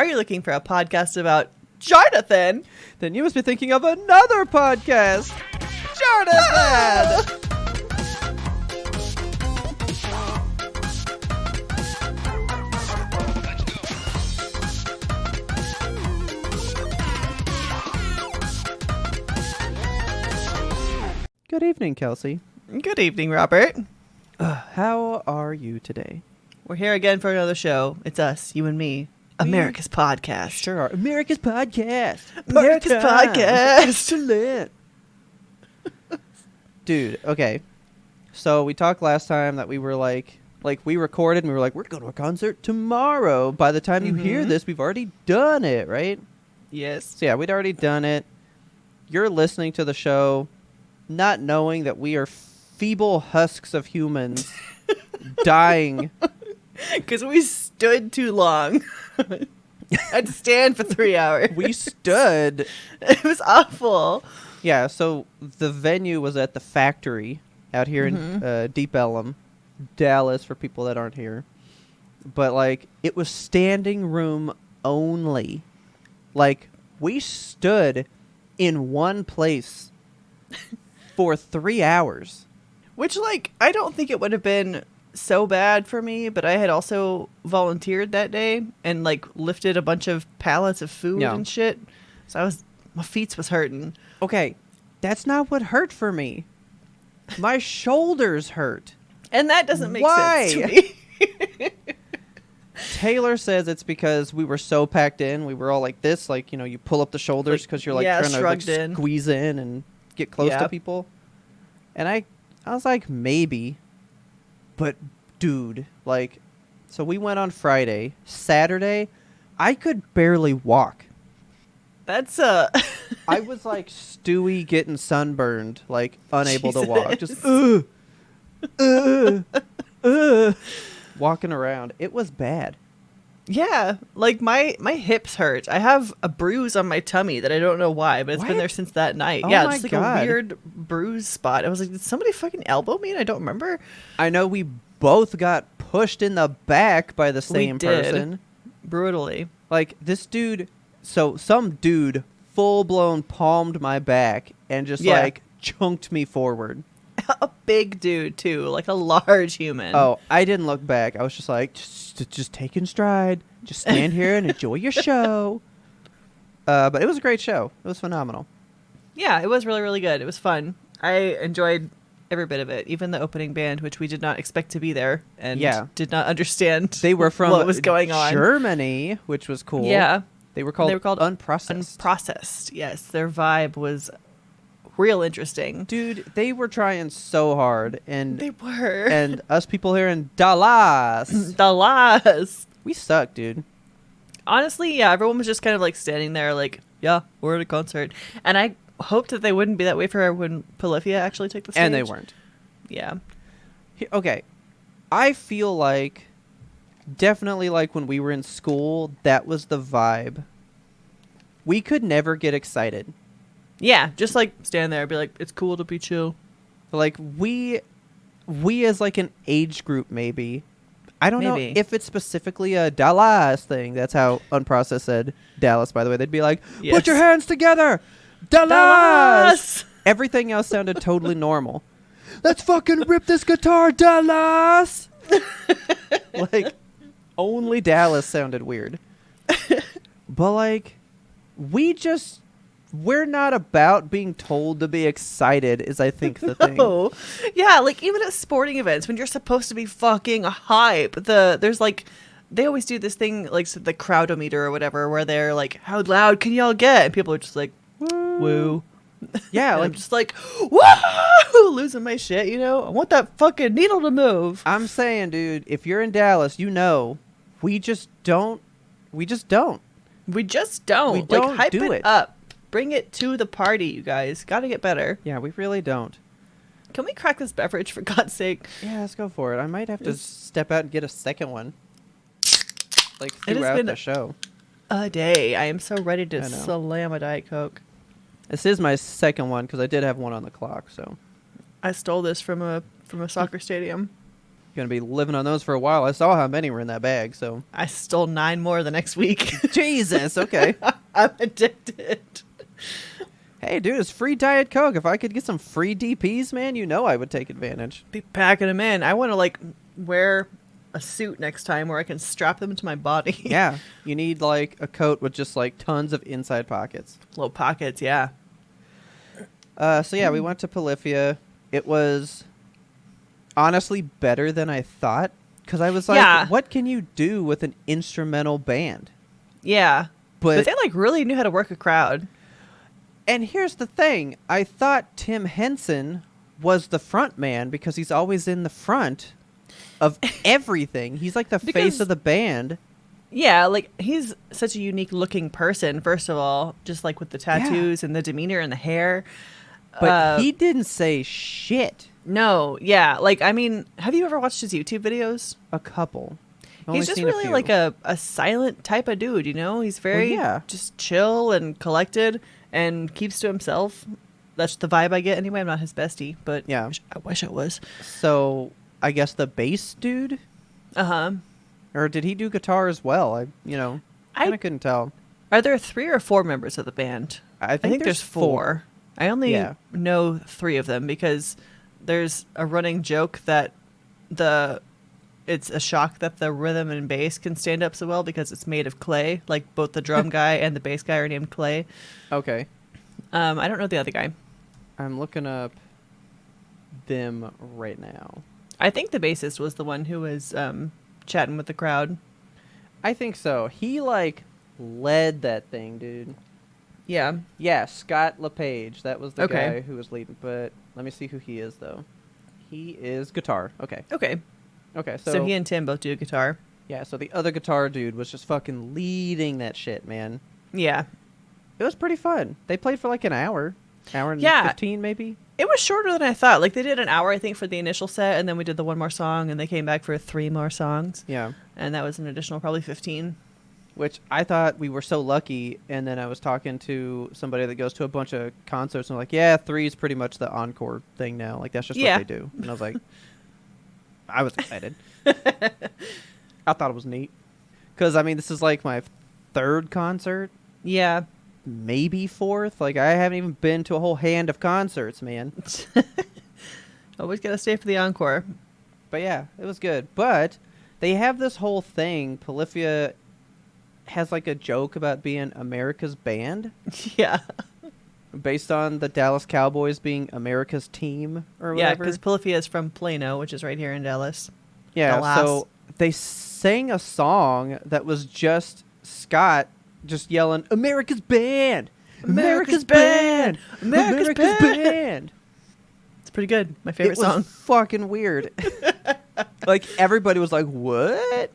Are you looking for a podcast about Jonathan? Then you must be thinking of another podcast. Jonathan! Good evening, Kelsey. Good evening, Robert. How are you today? We're here again for another show. It's us, you and me. America's podcast. Sure are. America's podcast. America's podcast. Excellent. Dude, okay. So we talked last time that we were like we recorded and we were like, we're going to a concert tomorrow. By the time you hear this, we've already done it, right? Yes. So yeah, we'd already done it. You're listening to the show not knowing that we are feeble husks of humans dying. Because we stood too long. I had to stand for 3 hours. We stood. It was awful. Yeah, so the venue was at the Factory out here in Deep Ellum, Dallas, for people that aren't here. But, like, it was standing room only. Like, we stood in one place for 3 hours. Which, like, I don't think it would have been so bad for me, but I had also volunteered that day and, like, lifted a bunch of pallets of food and shit. So my feet was hurting. Okay, that's not what hurt for me. My shoulders hurt. And that doesn't make sense to me. Taylor says it's because we were so packed in. We were all like this, like, you know, you pull up the shoulders because you're like trying to like, squeeze in and get close to people. And I was like, maybe. But, dude, like, so we went on Friday. Saturday, I could barely walk. That's I was like Stewie getting sunburned, like unable to walk, just walking around. It was bad. Yeah, like my hips hurt. I have a bruise on my tummy that I don't know why, but it's been there since that night. Oh yeah, my it's like God. a weird bruise spot. I was like, did somebody fucking elbow me? And I don't remember. I know we both got pushed in the back by the same person. Brutally. Like this dude. So some dude full blown palmed my back and just like chunked me forward. A big dude too, like a large human. Oh, I didn't look back. I was just like, just take in stride. Just stand here and enjoy your show. But it was a great show. It was phenomenal. Yeah, it was really, really good. It was fun. I enjoyed every bit of it, even the opening band, which we did not expect to be there and did not understand. They were from what was going on. Germany, which was cool. Yeah. They were called Unprocessed. Unprocessed, yes. Their vibe was real interesting. Dude, they were trying so hard. And they were. And us people here in Dallas. Dallas. We suck, dude. Honestly, yeah, everyone was just kind of like standing there like, yeah, we're at a concert. And I hoped that they wouldn't be that way for when Polyphia actually took the stage. And they weren't. Yeah. Okay. I feel like definitely like when we were in school, that was the vibe. We could never get excited. Yeah, just like stand there and be like, it's cool to be chill. Like we as like an age group maybe. I don't know if it's specifically a Dallas thing. That's how Unprocessed said Dallas, by the way. They'd be like, put your hands together. Dallas! Everything else sounded totally normal. Let's fucking rip this guitar, Dallas! Like, only Dallas sounded weird. But, like, we're not about being told to be excited is, I think, the thing. Yeah, like, even at sporting events, when you're supposed to be fucking hype, there's, like, they always do this thing, like, the crowdometer or whatever, where they're like, how loud can y'all get? And people are just like, woo. Yeah, like, I'm just like, woo! Losing my shit, you know? I want that fucking needle to move. I'm saying, dude, if you're in Dallas, you know, we just don't. We don't. Like, hype it up. Bring it to the party, you guys. Gotta get better. Yeah, we really don't. Can we crack this beverage, for God's sake? Yeah, let's go for it. I might have to step out and get a second one. Like, throughout the show. A day. I am so ready to slam a Diet Coke. This is my second one, because I did have one on the clock, so. I stole this from a soccer stadium. Gonna be living on those for a while. I saw how many were in that bag, so. I stole 9 more the next week. Jesus, okay. I'm addicted. Hey, dude, it's free Diet Coke. If I could get some free DPs, man, you know I would take advantage. Be packing them in. I want to, like, wear a suit next time where I can strap them to my body. Yeah, you need, like, a coat with just, like, tons of inside pockets. Little pockets, yeah. So, yeah, we went to Polyphia. It was honestly better than I thought. Because I was like, what can you do with an instrumental band? Yeah. But they, like, really knew how to work a crowd. And here's the thing. I thought Tim Henson was the front man because he's always in the front of everything. He's like the face of the band. Yeah, like, he's such a unique looking person, first of all, just like with the tattoos and the demeanor and the hair. But he didn't say shit. No, yeah. Like, I mean, have you ever watched his YouTube videos? A couple. He's just really like a silent type of dude, you know? He's very just chill and collected and keeps to himself. That's the vibe I get anyway. I'm not his bestie, but yeah, I wish I was. So I guess the bass dude? Uh-huh. Or did he do guitar as well? I kind of couldn't tell. Are there 3 or 4 members of the band? I think there's 4. I only know 3 of them because there's a running joke that it's a shock that the rhythm and bass can stand up so well because it's made of clay. Like both the drum guy and the bass guy are named Clay. Okay. I don't know the other guy. I'm looking up them right now. I think the bassist was the one who was chatting with the crowd. I think so. He like led that thing, dude. Yeah. Yeah, Scott LePage. That was the guy who was leading. But let me see who he is, though. He is guitar. Okay. Okay, so he and Tim both do guitar. Yeah, so the other guitar dude was just fucking leading that shit, man. Yeah. It was pretty fun. They played for like an hour. Hour and 15, maybe? It was shorter than I thought. Like, they did an hour, I think, for the initial set, and then we did the one more song, and they came back for 3 more songs. Yeah. And that was an additional probably 15. Which I thought we were so lucky, and then I was talking to somebody that goes to a bunch of concerts, and like, 3 is pretty much the encore thing now. Like, that's just what they do. And I was like... I was excited. I thought it was neat. Because, I mean, this is like my 3rd concert. Yeah. Maybe 4th. Like, I haven't even been to a whole hand of concerts, man. Always got to stay for the encore. But yeah, it was good. But they have this whole thing. Polyphia has like a joke about being America's band. Yeah. Based on the Dallas Cowboys being America's team or whatever. Yeah, because Polyphia is from Plano, which is right here in Dallas. Yeah, Dallas. So they sang a song that was just Scott just yelling, America's band! America's band! America's band! It's pretty good. My favorite song. It was fucking weird. Like, everybody was like, what?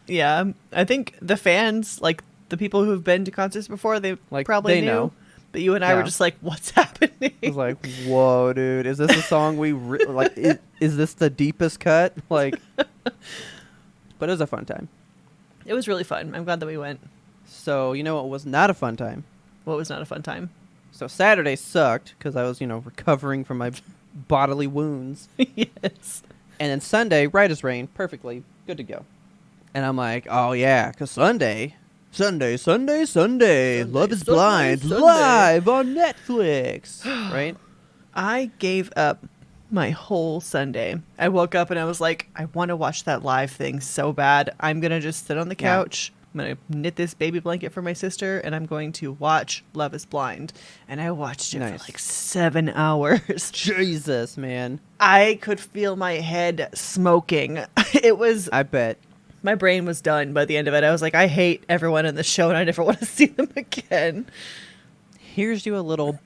Yeah, I think the fans, like, the people who've been to concerts before, they like, probably knew. Know. But you and I were just like, what's happening? I was like, whoa, dude. Is this a song we... like, is this the deepest cut? Like... But it was a fun time. It was really fun. I'm glad that we went. So, you know what was not a fun time? What was not a fun time? So, Saturday sucked because I was, recovering from my bodily wounds. Yes. And then Sunday, right as rain, perfectly good to go. And I'm like, oh, yeah, because Sunday, Love is Blind, live on Netflix, right? I gave up my whole Sunday. I woke up and I was like, I want to watch that live thing so bad. I'm going to just sit on the couch. I'm going to knit this baby blanket for my sister, and I'm going to watch Love is Blind. And I watched it for like 7 hours. Jesus, man. I could feel my head smoking. It was... I bet. My brain was done by the end of it. I was like, I hate everyone in the show, and I never want to see them again. Here's you a little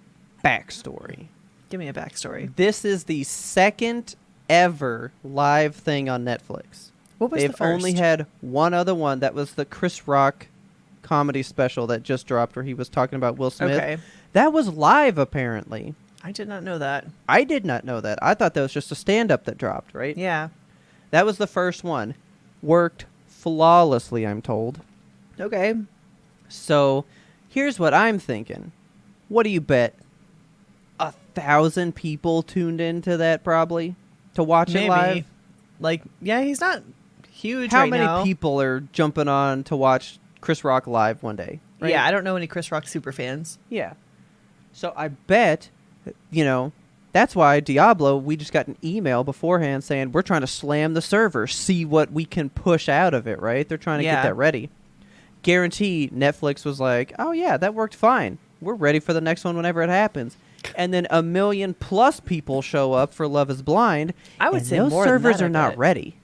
backstory. Give me a backstory. This is the 2nd ever live thing on Netflix. What was They've the first? only had one other one. That was the Chris Rock comedy special that just dropped where he was talking about Will Smith. Okay. That was live, apparently. I did not know that. I did not know that. I thought that was just a stand-up that dropped, right? Yeah. That was the first one. Worked flawlessly, I'm told. Okay. So, here's what I'm thinking. What do you bet? 1,000 people tuned into that, probably, to watch it live? Like, yeah, he's not huge How right many now. people are jumping on to watch Chris Rock live one day? Right? Yeah, I don't know any Chris Rock super fans. Yeah. So I bet, that's why Diablo, we just got an email beforehand saying we're trying to slam the server, see what we can push out of it, right? They're trying to get that ready. Guarantee Netflix was like, oh yeah, that worked fine. We're ready for the next one whenever it happens. And then 1 million plus people show up for Love is Blind. I would say those more than servers that, are I not bet. ready.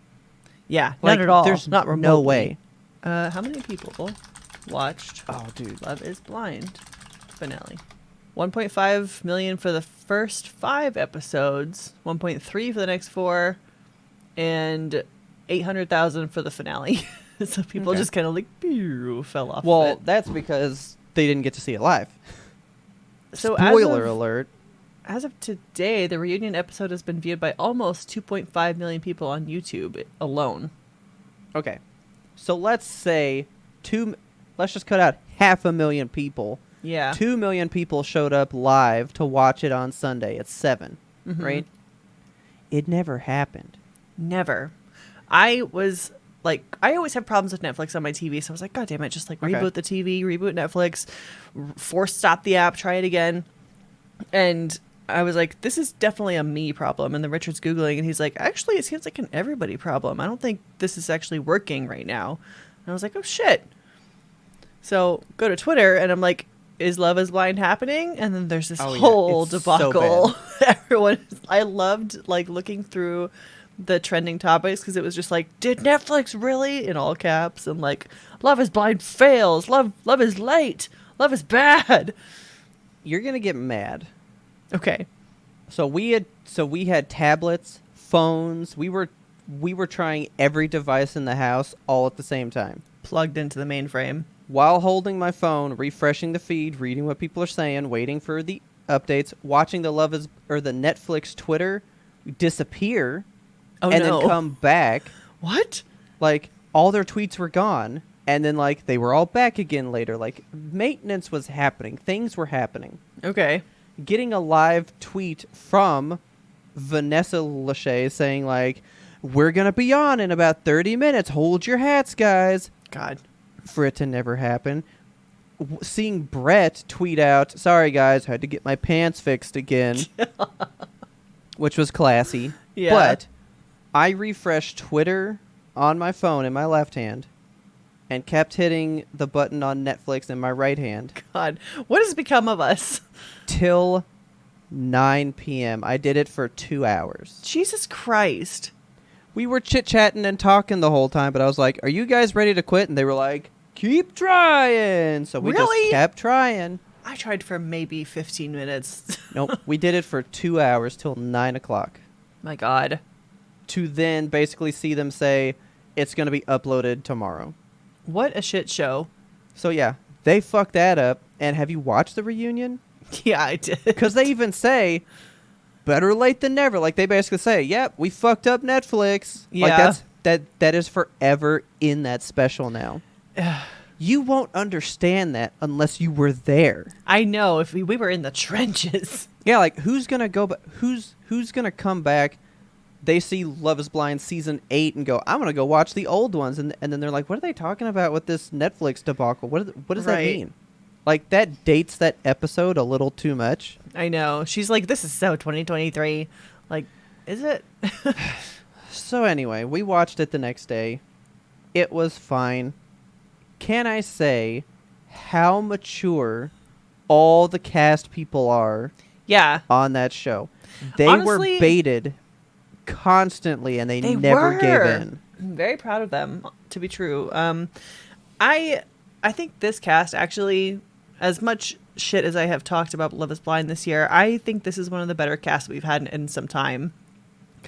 Yeah, Like, not at all. There's not remotely. no way. How many people watched Oh, dude. Love is Blind finale? 1.5 million for the first 5 episodes, 1.3 for the next 4, and 800,000 for the finale. So people just kind of like fell off. Well, of it. that's because they didn't get to see it live. So Spoiler alert. As of today, the reunion episode has been viewed by almost 2.5 million people on YouTube alone. Okay. So let's say let's just cut out 500,000 people. Yeah. 2 million people showed up live to watch it on Sunday at 7, right? It never happened. Never. I always have problems with Netflix on my TV, so I was like, God damn it, just like reboot the TV, reboot Netflix, force stop the app, try it again. And I was like, this is definitely a me problem. And then Richard's Googling, and he's like, actually, it seems like an everybody problem. I don't think this is actually working right now. And I was like, oh, shit. So go to Twitter, and I'm like, is Love is Blind happening? And then there's this whole debacle. So I loved like looking through the trending topics because it was just like, did Netflix really, in all caps, and like, Love is Blind fails, love is late, love is bad. You're going to get mad. Okay. So we had tablets, phones. We were trying every device in the house all at the same time. Plugged into the mainframe. While holding my phone, refreshing the feed, reading what people are saying, waiting for the updates, watching the Netflix Twitter disappear then come back. What? Like, all their tweets were gone, and then, like, they were all back again later. Like, maintenance was happening. Things were happening. Okay. Getting a live tweet from Vanessa Lachey saying, like, we're going to be on in about 30 minutes. Hold your hats, guys. God. For it to never happen. Seeing Brett tweet out, sorry, guys, had to get my pants fixed again. Which was classy. Yeah. But I refreshed Twitter on my phone in my left hand and kept hitting the button on Netflix in my right hand. God. What has become of us? Till 9 p.m. I did it for 2 hours. Jesus Christ. We were chit-chatting and talking the whole time, but I was like, are you guys ready to quit? And they were like, keep trying. So we just kept trying. I tried for maybe 15 minutes. Nope. We did it for 2 hours till 9 o'clock. My God. To then basically see them say, it's going to be uploaded tomorrow. What a shit show. So yeah, they fucked that up. And have you watched the reunion? Yeah, I did. Because they even say, better late than never. Like, they basically say, yep, we fucked up Netflix. Yeah. Like, that is forever in that special now. You won't understand that unless you were there. I know. If we were in the trenches. Yeah, like, who's going to go, who's going to come back? They see Love is Blind season 8 and go, I'm going to go watch the old ones. And then they're like, what are they talking about with this Netflix debacle? What does that mean? Like, that dates that episode a little too much. I know. She's like, this is so 2023. Like, is it? So anyway, we watched it the next day. It was fine. Can I say how mature all the cast people are on that show? They Honestly, were baited constantly, and they never gave in. I'm very proud of them, to be true. I think this cast actually, as much shit as I have talked about Love is Blind this year, I think this is one of the better casts we've had in some time.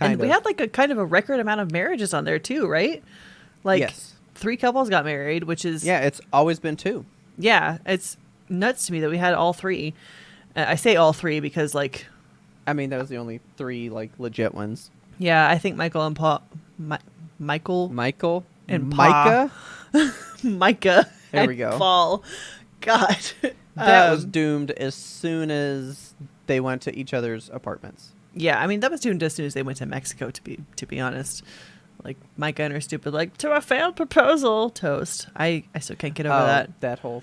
We had like a kind of a record amount of marriages on there too, right? Like, yes. 3 couples got married, which is... Yeah, it's always been 2. Yeah, it's nuts to me that we had all 3. I say all 3 because, like... I mean, that was the only 3, like, legit ones. Yeah, I think Michael and Paul... Michael and Micah? Micah there we go. Paul. God. That was doomed as soon as they went to each other's apartments. Yeah, I mean, that was doomed as soon as they went to Mexico, to be honest. like Micah and her stupid like to a failed proposal toast. I still can't get over that. That whole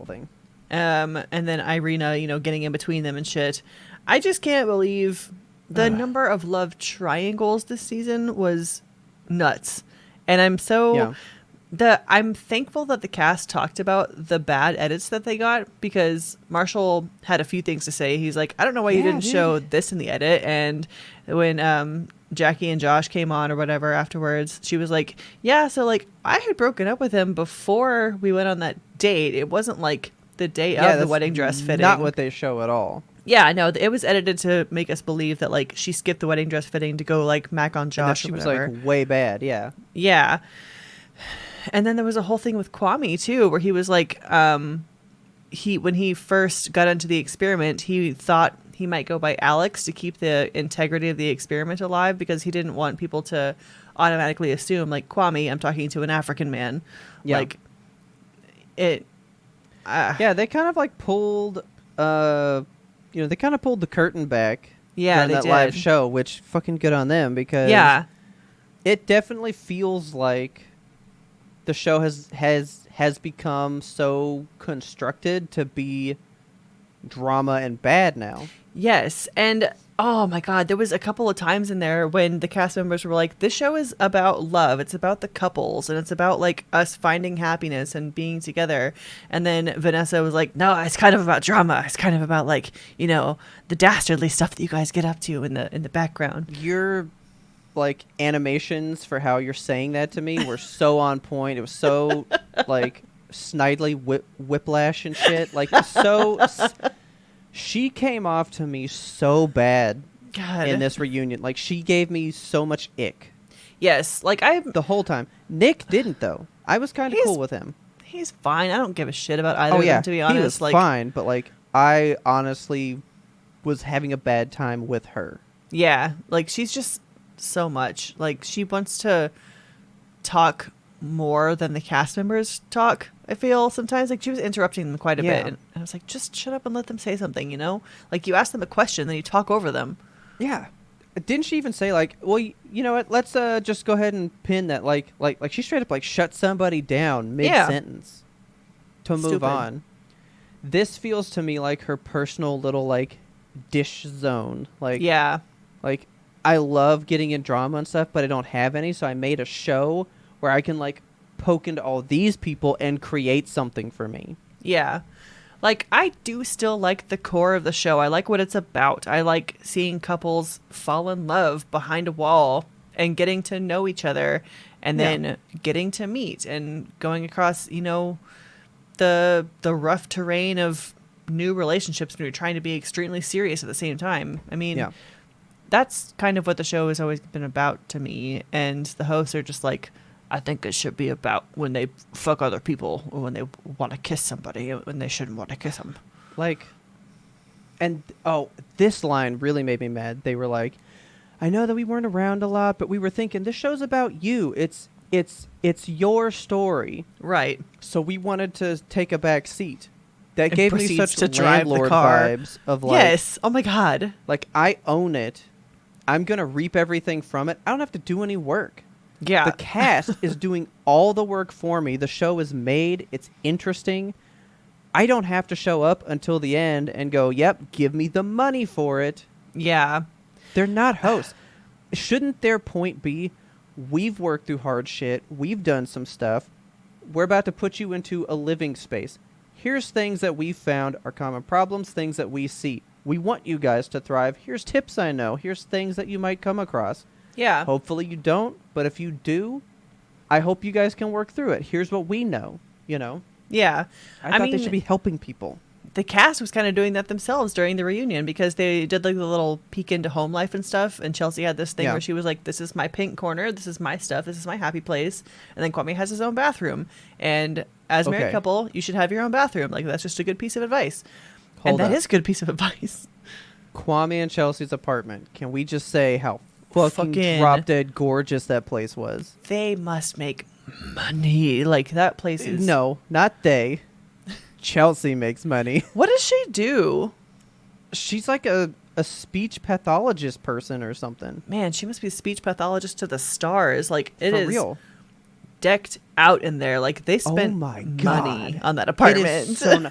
thing. And then Irina, getting in between them and shit. I just can't believe the number of love triangles this season was nuts. And I'm I'm thankful that the cast talked about the bad edits that they got, because Marshall had a few things to say. He's like, I don't know why you didn't show this in the edit. And when Jackie and Josh came on or whatever afterwards, she was like, yeah, so like I had broken up with him before we went on that date. It wasn't like the day of the wedding dress fitting. Not what they show at all. Yeah, no, it was edited to make us believe that like she skipped the wedding dress fitting to go like mac on Josh. And that she was like way bad. Yeah. Yeah. And then there was a whole thing with Kwame too, where he was like, when he first got into the experiment, he thought he might go by Alex to keep the integrity of the experiment alive, because he didn't want people to automatically assume like, Kwame, I'm talking to an African man. Yeah. Like it. Yeah, they kind of like pulled, they kind of pulled the curtain back. Yeah, during that live show, which fucking good on them, because it definitely feels like the show has become so constructed to be drama and bad now. Yes, and oh my god, there was a couple of times in there when the cast members were like, this show is about love, it's about the couples, and it's about like us finding happiness and being together. And then Vanessa was like, no, it's kind of about drama, it's kind of about like, the dastardly stuff that you guys get up to in the background. Your like animations for how you're saying that to me were so on point. It was so like snidely whiplash and shit, like she came off to me so bad in this reunion. Like, she gave me so much ick. Yes, like the whole time. Nick didn't, though. I was kind of cool with him. He's fine. I don't give a shit about either of them, to be honest. He was fine, but like I honestly was having a bad time with her. Yeah, like she's just so much. Like, she wants to talk more than the cast members talk. I feel sometimes like she was interrupting them quite a bit, and I was like, just shut up and let them say something, like you ask them a question, then you talk over them. Yeah. Didn't she even say like, well, you know what, let's just go ahead and pin that, like she straight up like shut somebody down mid-sentence to move on. This feels to me like her personal little like dish zone. Like, like I love getting in drama and stuff, but I don't have any, so I made a show where I can like poke into all these people and create something for me. Yeah. Like, I do still like the core of the show. I like what it's about. I like seeing couples fall in love behind a wall and getting to know each other, and then getting to meet and going across, the rough terrain of new relationships when you're trying to be extremely serious at the same time. I mean, that's kind of what the show has always been about to me. And the hosts are just like, I think it should be about when they fuck other people, or when they want to kiss somebody when they shouldn't want to kiss them. Like, and this line really made me mad. They were like, I know that we weren't around a lot, but we were thinking this show's about you. It's your story. Right. So we wanted to take a back seat. That and gave me such to landlord vibes of like, yes. Oh my God. Like, I own it. I'm going to reap everything from it. I don't have to do any work. Yeah. The cast is doing all the work for me. The show is made. It's interesting. I don't have to show up until the end and go, yep, give me the money for it. Yeah. They're not hosts. Shouldn't their point be, we've worked through hard shit. We've done some stuff. We're about to put you into a living space. Here's things that we've found are common problems, things that we see. We want you guys to thrive. Here's tips I know. Here's things that you might come across. Yeah. Hopefully you don't, but if you do, I hope you guys can work through it. Here's what we know, Yeah. I thought they should be helping people. The cast was kind of doing that themselves during the reunion, because they did like the little peek into home life and stuff. And Chelsea had this thing where she was like, this is my pink corner. This is my stuff. This is my happy place. And then Kwame has his own bathroom. And as a married couple, you should have your own bathroom. Like, that's just a good piece of advice. That is a good piece of advice. Kwame and Chelsea's apartment. Can we just say how fucking drop dead gorgeous that place was? They must make money. Like, that place is... No, not they. Chelsea makes money. What does she do? She's like a a speech pathologist person or something. Man, she must be a speech pathologist to the stars. Like, it For is real. decked out in there. Like, they spent money on that apartment. It is so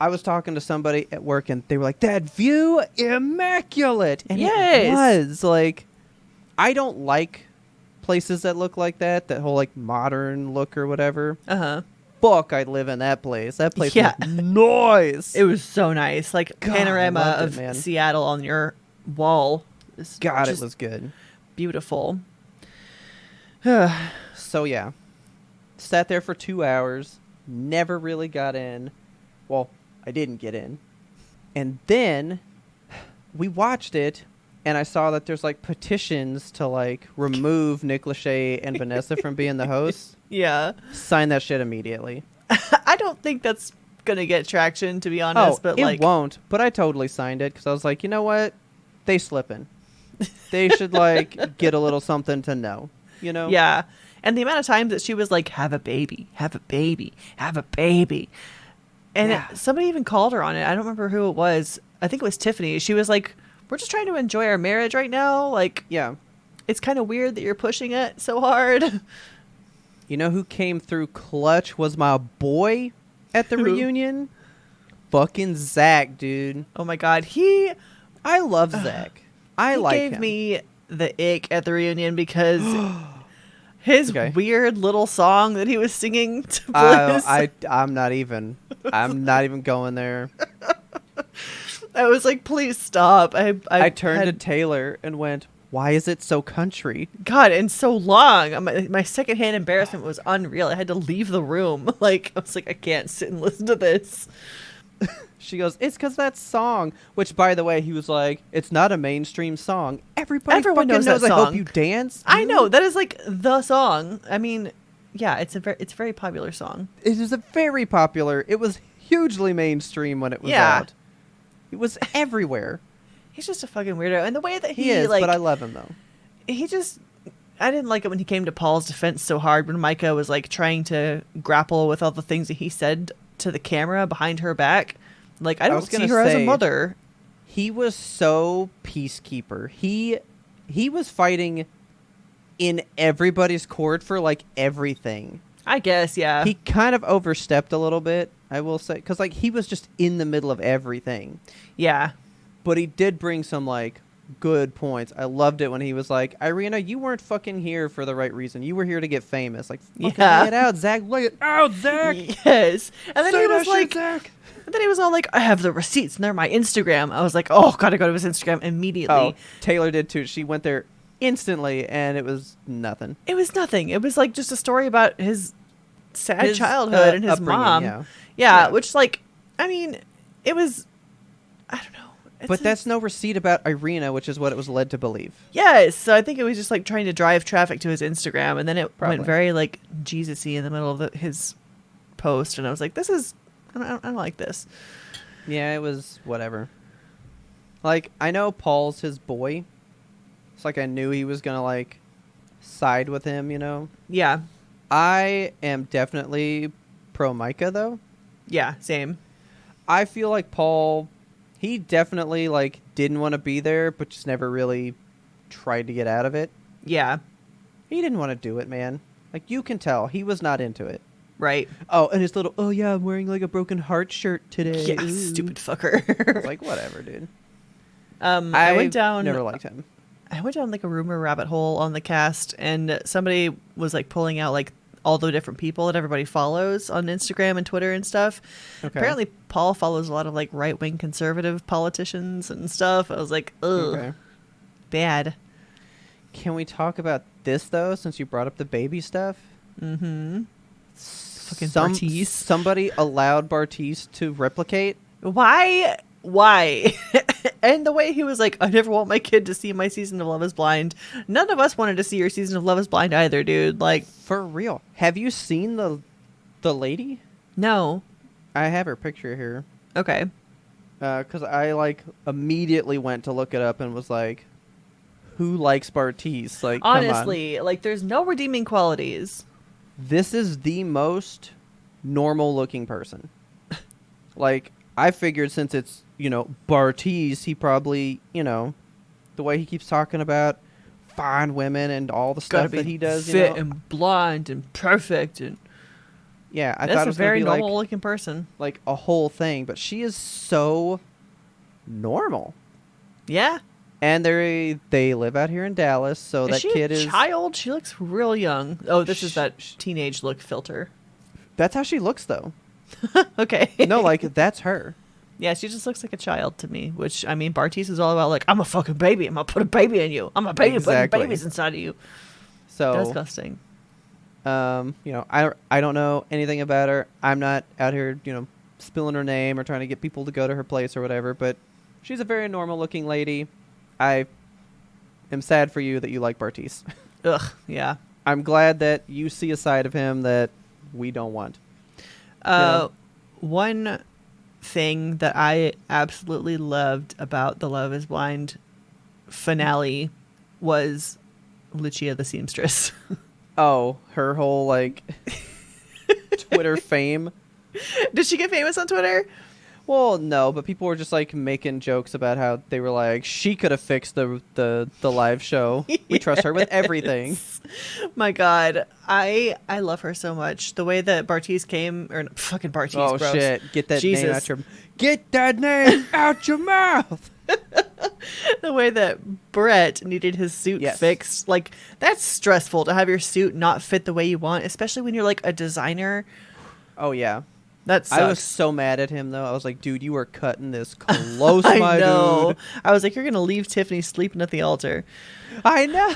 I was talking to somebody at work, and they were like, that view, immaculate. And it was. Like, I don't like places that look like that whole, like, modern look or whatever. Uh-huh. Fuck, I'd live in that place. That place was nice. It was so nice. Like, God, panorama of Seattle on your wall. God, it was good. Beautiful. So, yeah. Sat there for 2 hours. Never really got in. Well, I didn't get in. And then we watched it, and I saw that there's, like, petitions to, like, remove Nick Lachey and Vanessa from being the hosts. Yeah. Sign that shit immediately. I don't think that's going to get traction, to be honest. But it won't. But I totally signed it because I was like, you know what? They slipping. They should, like, get a little something to know, you know? Yeah. And the amount of times that she was like, have a baby, have a baby, have a baby. And somebody even called her on it. I don't remember who it was. I think it was Tiffany. She was like, we're just trying to enjoy our marriage right now. Like, yeah, it's kind of weird that you're pushing it so hard. You know who came through clutch was my boy at the reunion? Fucking Zach, dude. Oh my God. I love Zach. I like him. He gave me the ick at the reunion because his weird little song that he was singing to Bliss. I'm not even going there. I was like, please stop. I turned to Taylor and went, why is it so country? God, and so long. My secondhand embarrassment was unreal. I had to leave the room. Like, I was like, I can't sit and listen to this. She goes, it's because that song, which, by the way, he was like, it's not a mainstream song. Everyone knows that song. I Hope You Dance. I know. That is like the song. I mean, yeah, it's a very popular song. It is a very popular. It was hugely mainstream when it was out. It was everywhere. He's just a fucking weirdo. And the way that he is, like, but I love him, though. I didn't like it when he came to Paul's defense so hard when Micah was like trying to grapple with all the things that he said to the camera behind her back. Like, I don't see her as a mother. He was so peacekeeper. He was fighting in everybody's court for, like, everything. I guess, yeah. He kind of overstepped a little bit, I will say. Because, like, he was just in the middle of everything. Yeah. But he did bring some, like, good points. I loved it when he was like, Irina, you weren't fucking here for the right reason. You were here to get famous. Like, fucking lay it out, Zach. Lay it out, Zach. Yes. And then he was like... Zach. And then he was all like, I have the receipts and they're my Instagram. I was like, oh, gotta go to his Instagram immediately. Oh, Taylor did too. She went there instantly and it was nothing. It was nothing. It was like just a story about his sad childhood and his mom. Yeah, which, like, I mean, it was, I don't know. But that's no receipt about Irina, which is what it was led to believe. Yes. So I think it was just like trying to drive traffic to his Instagram. And then it went very like Jesus-y in the middle of his post. And I was like, I don't like this. Yeah, it was whatever. Like, I know Paul's his boy. It's like I knew he was going to, like, side with him, you know? Yeah. I am definitely pro Micah, though. Yeah, same. I feel like Paul, he definitely, like, didn't want to be there, but just never really tried to get out of it. Yeah. He didn't want to do it, man. Like, you can tell. He was not into it. Right. Oh, and his little, oh yeah, I'm wearing like a broken heart shirt today. Yeah, stupid fucker. Like, whatever, dude. I went down. Never liked him. I went down like a rumor rabbit hole on the cast, and somebody was like pulling out like all the different people that everybody follows on Instagram and Twitter and stuff. Okay. Apparently, Paul follows a lot of like right wing conservative politicians and stuff. I was like, ugh, bad. Can we talk about this though, since you brought up the baby stuff? Mm-hmm. Fucking Bartiz. Somebody allowed Bartiz to replicate. Why? And the way he was like, I never want my kid to see my season of Love is Blind. None of us wanted to see your season of Love is Blind either, dude. Like, for real. Have you seen the lady? No. I have her picture here. Okay. Because I like immediately went to look it up and was like, who likes Bartiz? Like, honestly, like, there's no redeeming qualities. This is the most normal looking person. Like, I figured since it's, Bartiz, he probably, the way he keeps talking about fine women and all the stuff that he does, fit and blonde and perfect, and yeah, I that's thought it a was gonna very be normal looking person. like a whole thing, but she is so normal. Yeah, and they live out here in Dallas, so is that she kid a is child? She looks real young. Oh, this is that teenage look filter. That's how she looks, though. Okay. No, like that's her. Yeah, she just looks like a child to me, which, I mean, Bartiz is all about, like, I'm a fucking baby. I'm going to put a baby in you. I'm a baby putting babies inside of you. So disgusting. I don't know anything about her. I'm not out here, spilling her name or trying to get people to go to her place or whatever, but she's a very normal looking lady. I am sad for you that you like Bartiz. Ugh, yeah. I'm glad that you see a side of him that we don't want. One thing that I absolutely loved about the Love is Blind finale was Lucia the seamstress. Oh, her whole like Twitter fame. Did she get famous on Twitter? Well, no, but people were just like making jokes about how they were like, she could have fixed the live show. Yes. We trust her with everything. My God, I love her so much. The way that Bartiz came, or fucking Bartiz. Oh gross. Shit! Get that Jesus. name out your out your mouth. The way that Brett needed his suit fixed, like that's stressful to have your suit not fit the way you want, especially when you're like a designer. Oh yeah. That sucks. I was so mad at him though. I was like, dude, you are cutting this close, my dude. I was like, you're gonna leave Tiffany sleeping at the altar. I know.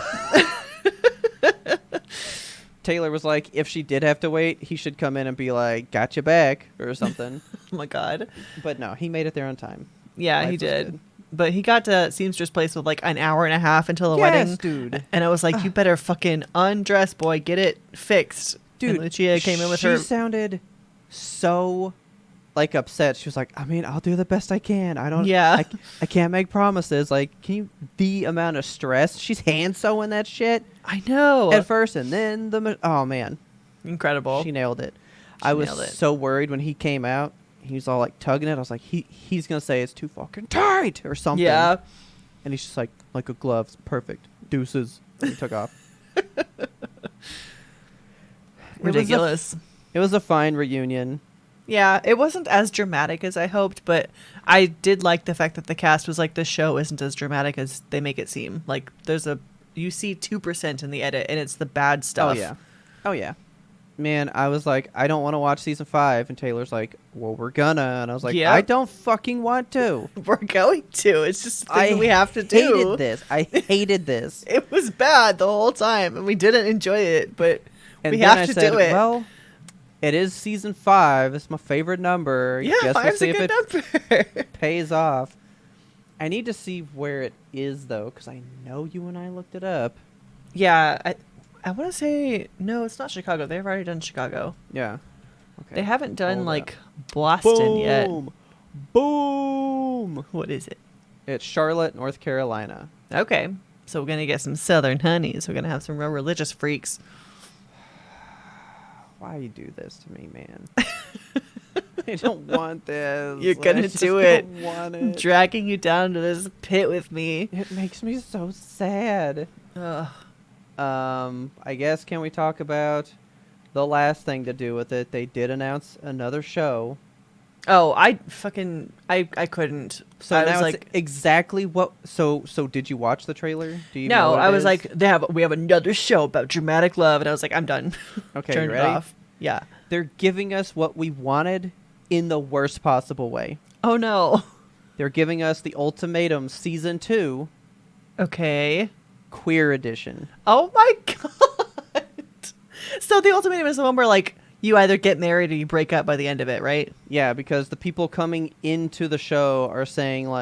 Taylor was like, if she did have to wait, he should come in and be like, got you back or something. Oh my God. But no, he made it there on time. Yeah, he did. Good. But he got to Seamstress place with like an hour and a half until the wedding. Dude. And I was like, you better fucking undress, boy. Get it fixed. Dude, and Lucia came in with her. She sounded so like upset. She was like, I mean, I'll do the best I can. I can't make promises. Like, the amount of stress. She's hand sewing that shit. I know. At first, and then oh man. Incredible. She nailed it. I was so worried when he came out. He was all like tugging it. I was like, he's going to say it's too fucking tight or something. Yeah. And he's just like a glove. Perfect. Deuces. And he took off. Ridiculous. It was a fine reunion. Yeah, it wasn't as dramatic as I hoped, but I did like the fact that the cast was like, the show isn't as dramatic as they make it seem. Like, you see 2% in the edit, and it's the bad stuff. Oh, yeah. Man, I was like, I don't want to watch season 5. And Taylor's like, well, we're gonna. And I was like, I don't fucking want to. We're going to. It's just a thing we have to do. I hated this. It was bad the whole time, and we didn't enjoy it, but we have to do it. Well, it is season 5. It's my favorite number. Yeah, guess 5's we'll see a good if number. It pays off. I need to see where it is, though, because I know you and I looked it up. Yeah, I want to say, no, it's not Chicago. They've already done Chicago. Yeah. Okay. They haven't done, Boston yet. Boom! What is it? It's Charlotte, North Carolina. Okay. So we're going to get some Southern honeys. We're going to have some real religious freaks. Why you do this to me, man? I don't want this. You're going to do it. I don't want it. Dragging you down to this pit with me. It makes me so sad. Ugh. I guess, can we talk about the last thing to do with it? They did announce another show. Oh, I couldn't. So I now was like, exactly what? So did you watch the trailer? Do you know what I was is? like, we have another show about dramatic love, and I was like, I'm done. Okay, turned ready? It off. Yeah, they're giving us what we wanted in the worst possible way. Oh no, they're giving us the Ultimatum season 2. Okay. Queer edition. Oh my God. So the Ultimatum is the one where you either get married or you break up by the end of it, right? Yeah, because the people coming into the show are saying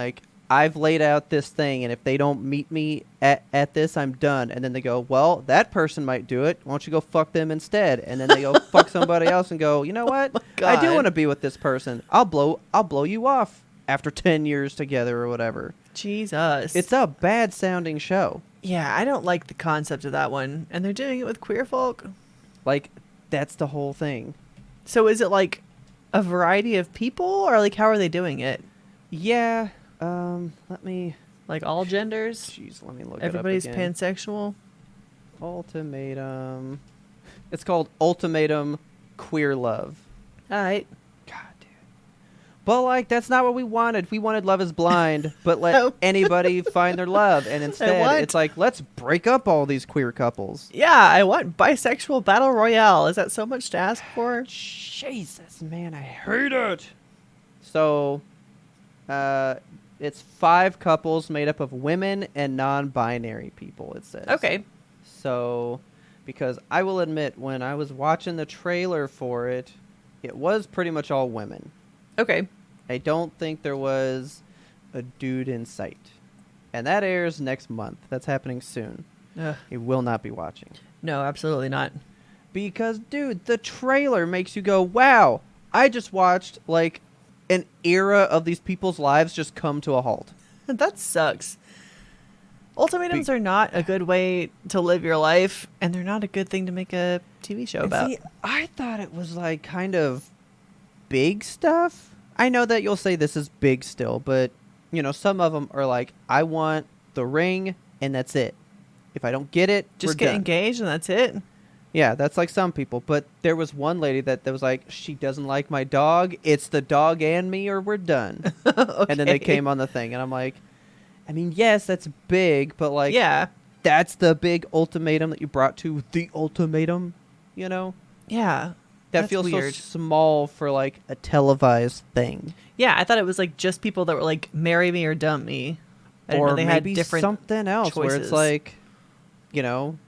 I've laid out this thing, and if they don't meet me at this, I'm done. And then they go, well, that person might do it. Why don't you go fuck them instead? And then they go fuck somebody else and go, you know what? Oh I do want to be with this person. I'll blow you off after 10 years together or whatever. Jesus. It's a bad sounding show. Yeah, I don't like the concept of that one. And they're doing it with queer folk. That's the whole thing. So is it a variety of people, or like how are they doing it? Yeah. Let me. Like all genders? Jeez, let me look Everybody's it up again. pansexual? Ultimatum. It's called Ultimatum Queer Love. Alright. God, dude. But, like, that's not what we wanted. We wanted Love is Blind, but let anybody find their love. And instead, it's like, let's break up all these queer couples. Yeah, I want bisexual battle royale. Is that so much to ask for? Jesus, man, I hate it. So, it's 5 couples made up of women and non-binary people, it says. Okay. So, because I will admit, when I was watching the trailer for it, it was pretty much all women. Okay. I don't think there was a dude in sight. And that airs next month. That's happening soon. Ugh. You will not be watching. No, absolutely not. Because, dude, the trailer makes you go, wow, I just watched, like, an era of these people's lives just come to a halt. That sucks. Ultimatums are not a good way to live your life, and they're not a good thing to make a TV show about. See, I thought it was, like, kind of big stuff. I know that you'll say this is big still, but, you know, some of them are like, I want the ring, and that's it. If I don't get it, just get engaged, and that's it. Yeah, that's like some people. But there was one lady that was like, she doesn't like my dog. It's the dog and me, or we're done. Okay. And then they came on the thing, and I'm like, I mean, yes, that's big, but like, yeah, that's the big ultimatum that you brought to the ultimatum, you know? Yeah. That feels weird. So small for like a televised thing. Yeah, I thought it was like just people that were like, marry me or dump me. Or they maybe had different something else choices. Where it's like, you know,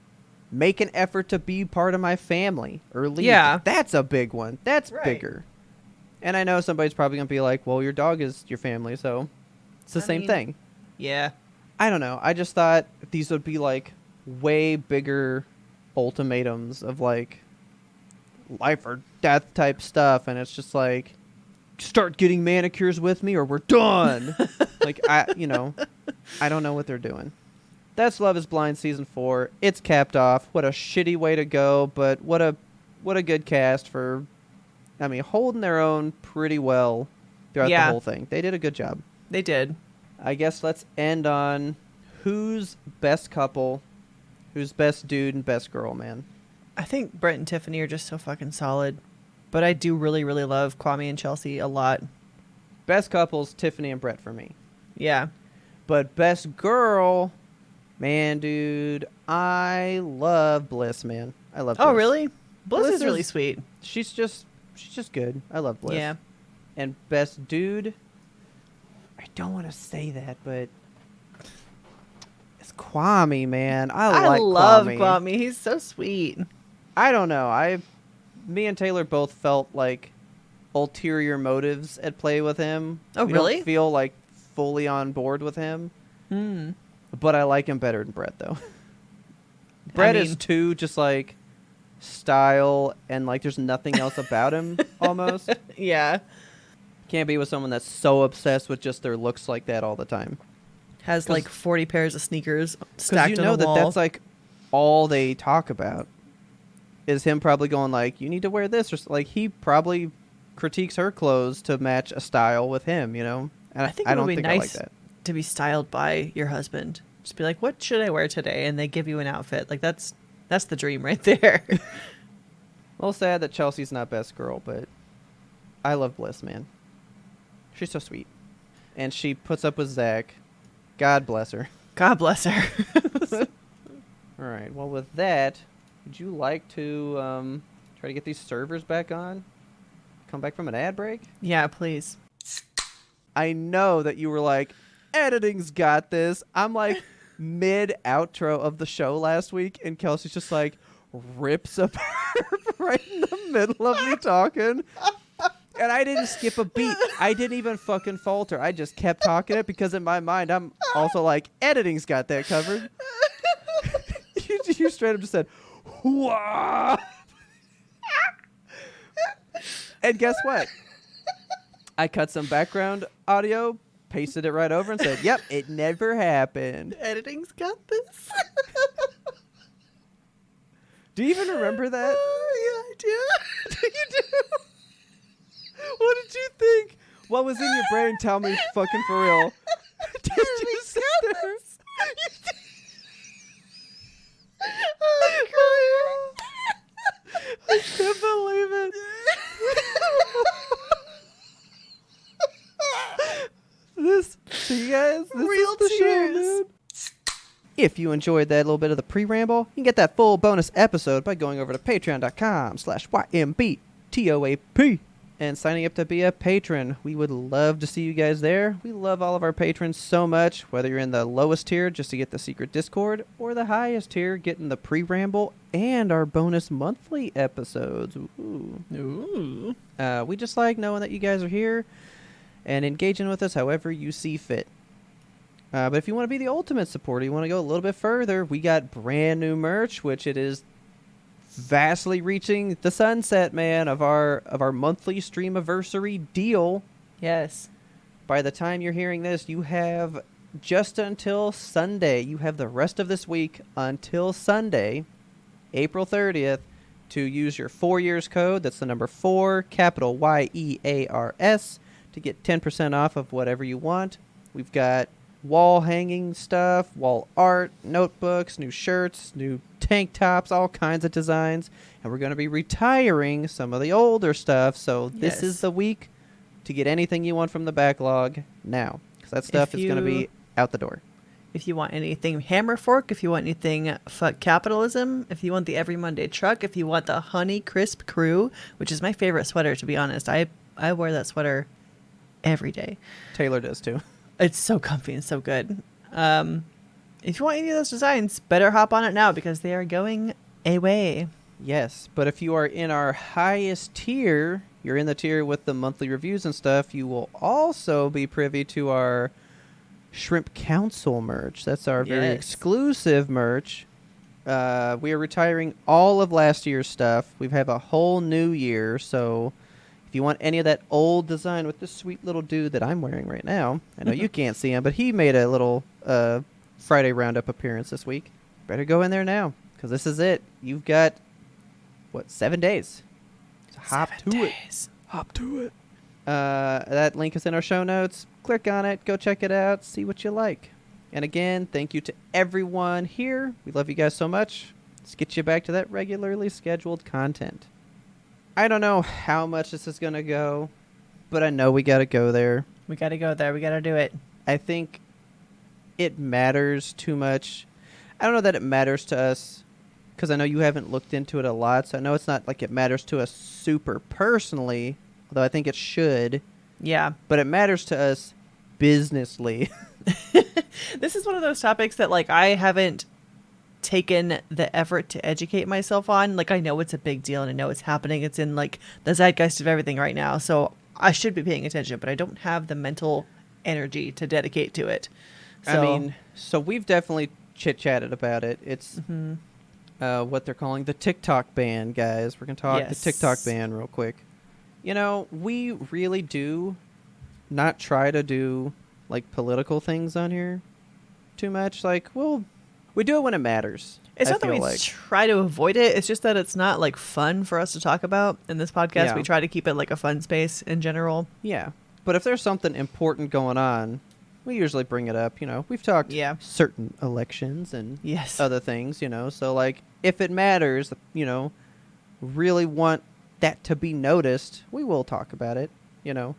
make an effort to be part of my family or leave. Yeah. That's a big one. That's bigger. And I know somebody's probably going to be like, well, your dog is your family, so it's the same thing. Yeah. I don't know. I just thought these would be like way bigger ultimatums of like life or death type stuff. And it's just like, start getting manicures with me or we're done. Like, I don't know what they're doing. That's Love is Blind Season 4. It's capped off. What a shitty way to go, but what a good cast for, I mean, holding their own pretty well throughout the whole thing. They did a good job. They did. I guess let's end on who's best couple, who's best dude and best girl, man. I think Brett and Tiffany are just so fucking solid. But I do really, really love Kwame and Chelsea a lot. Best couples, Tiffany and Brett for me. Yeah. But best girl, man, dude, I love Bliss, man. I love Bliss. Oh, really? Bliss is really sweet. She's just good. I love Bliss. Yeah. And best dude, I don't want to say that, but it's Kwame, man. I love Kwame. He's so sweet. I don't know. Me and Taylor both felt like ulterior motives at play with him. Oh, really? We don't feel like fully on board with him. But I like him better than Brett, though. Brett is too just like style and like there's nothing else about him almost. Yeah. Can't be with someone that's so obsessed with just their looks like that all the time. Has like 40 pairs of sneakers stacked on the wall. Because you know that's like all they talk about is him probably going like, you need to wear this. Or like he probably critiques her clothes to match a style with him, you know? And I think it would be nice like that. To be styled by your husband. Just be like, what should I wear today? And they give you an outfit. Like that's the dream right there. A little sad that Chelsea's not best girl, but I love Bliss, man. She's so sweet. And she puts up with Zach. God bless her. God bless her. All right. Well, with that, would you like to try to get these servers back on? Come back from an ad break? Yeah, please. I know that you were like, editing's got this. I'm like mid-outro of the show last week, and Kelsey's just like rips apart right in the middle of me talking. And I didn't skip a beat. I didn't even fucking falter. I just kept talking it because in my mind, I'm also like, editing's got that covered. You straight up just said, "Whoa." And guess what? I cut some background audio, pasted it right over, and said, yep, it never happened. Editing's got this. Do you even remember that? Yeah, I do. You do. What did you think? What was in your brain? Tell me fucking for real. Did you sit there? I'm crying. I can't believe it. See guys, this Real is the show, tears. man. If you enjoyed that little bit of the pre-ramble, you can get that full bonus episode by going over to patreon.com/YMBTOAP and signing up to be a patron. We would love to see you guys there. We love all of our patrons so much, whether you're in the lowest tier just to get the secret Discord, or the highest tier getting the pre-ramble and our bonus monthly episodes. Ooh. We just like knowing that you guys are here and engaging with us however you see fit. But if you want to be the ultimate supporter, you want to go a little bit further, we got brand new merch, which it is vastly reaching the sunset, man, of our monthly streamiversary deal. Yes. By the time you're hearing this, you have just until Sunday. You have the rest of this week until Sunday, April 30th, to use your 4 years code. That's the number 4, capital YEARS, to get 10% off of whatever you want. We've got wall hanging stuff, wall art, notebooks, new shirts, new tank tops, all kinds of designs. And we're going to be retiring some of the older stuff. So this is the week to get anything you want from the backlog now, because that stuff is going to be out the door. If you want anything Hammer Fork, if you want anything Fuck Capitalism, if you want the Every Monday Truck, if you want the Honey Crisp Crew, which is my favorite sweater, to be honest. I wear that sweater every day. Taylor does too. It's so comfy and so good. If you want any of those designs, better hop on it now because they are going away. Yes, but if you are in our highest tier, you're in the tier with the monthly reviews and stuff, you will also be privy to our Shrimp Council merch. That's our very exclusive merch. We are retiring all of last year's stuff. We have a whole new year, so if you want any of that old design with this sweet little dude that I'm wearing right now, I know you can't see him, but he made a little Friday Roundup appearance this week. Better go in there now, because this is it. You've got, 7 days? So hop to it. Hop to it. That link is in our show notes. Click on it. Go check it out. See what you like. And again, thank you to everyone here. We love you guys so much. Let's get you back to that regularly scheduled content. I don't know how much this is going to go, but I know we got to go there. We got to go there. We got to do it. I think it matters too much. I don't know that it matters to us, because I know you haven't looked into it a lot, so I know it's not like it matters to us super personally, although I think it should. Yeah. But it matters to us businessly. This is one of those topics that, like, I haven't taken the effort to educate myself on. Like, I know it's a big deal and I know it's happening. It's in, like, the zeitgeist of everything right now, so I should be paying attention, but I don't have the mental energy to dedicate to it. So, I mean, so we've definitely chit-chatted about it. It's what they're calling the TikTok ban, guys. We're going to talk the TikTok ban real quick. You know, we really do not try to do, like, political things on here too much. Like, we do it when it matters. It's not that we try to avoid it. It's just that it's not, like, fun for us to talk about in this podcast. Yeah. We try to keep it, like, a fun space in general. Yeah. But if there's something important going on, we usually bring it up. You know, we've talked certain elections and other things, you know. So, like, if it matters, you know, really want that to be noticed, we will talk about it, you know.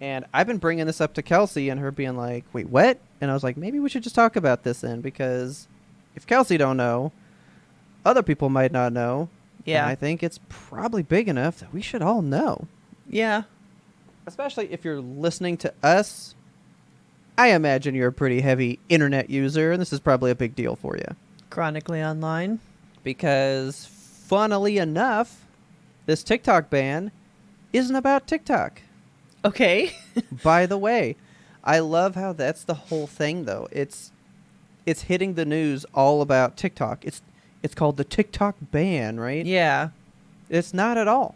And I've been bringing this up to Kelsey and her being like, wait, what? And I was like, maybe we should just talk about this then, because if Kelsey don't know, other people might not know. Yeah. And I think it's probably big enough that we should all know. Yeah. Especially if you're listening to us. I imagine you're a pretty heavy internet user, and this is probably a big deal for you. Chronically Online. Because, funnily enough, this TikTok ban isn't about TikTok. Okay. By the way, I love how that's the whole thing, though. It's hitting the news all about TikTok. It's called the TikTok ban, right? Yeah. It's not at all.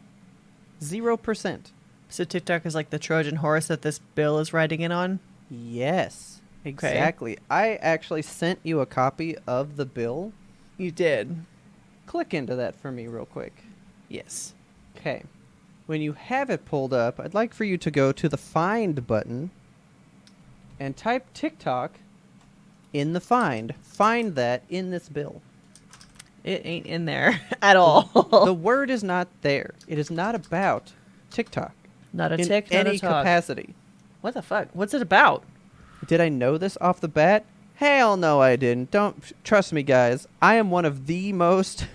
0%. So TikTok is like the Trojan horse that this bill is riding in on? Yes, exactly. Okay. I actually sent you a copy of the bill. You did. Click into that for me real quick. Yes. Okay. when you have it pulled up, I'd like for you to go to the Find button and type TikTok in the Find. Find that in this bill. It ain't in there at all. The word is not there. It is not about TikTok. Not a in tick, not any a talk. capacity. What the fuck? What's it about? Did I know this off the bat? Hell no, I didn't. Don't trust me, guys. I am one of the most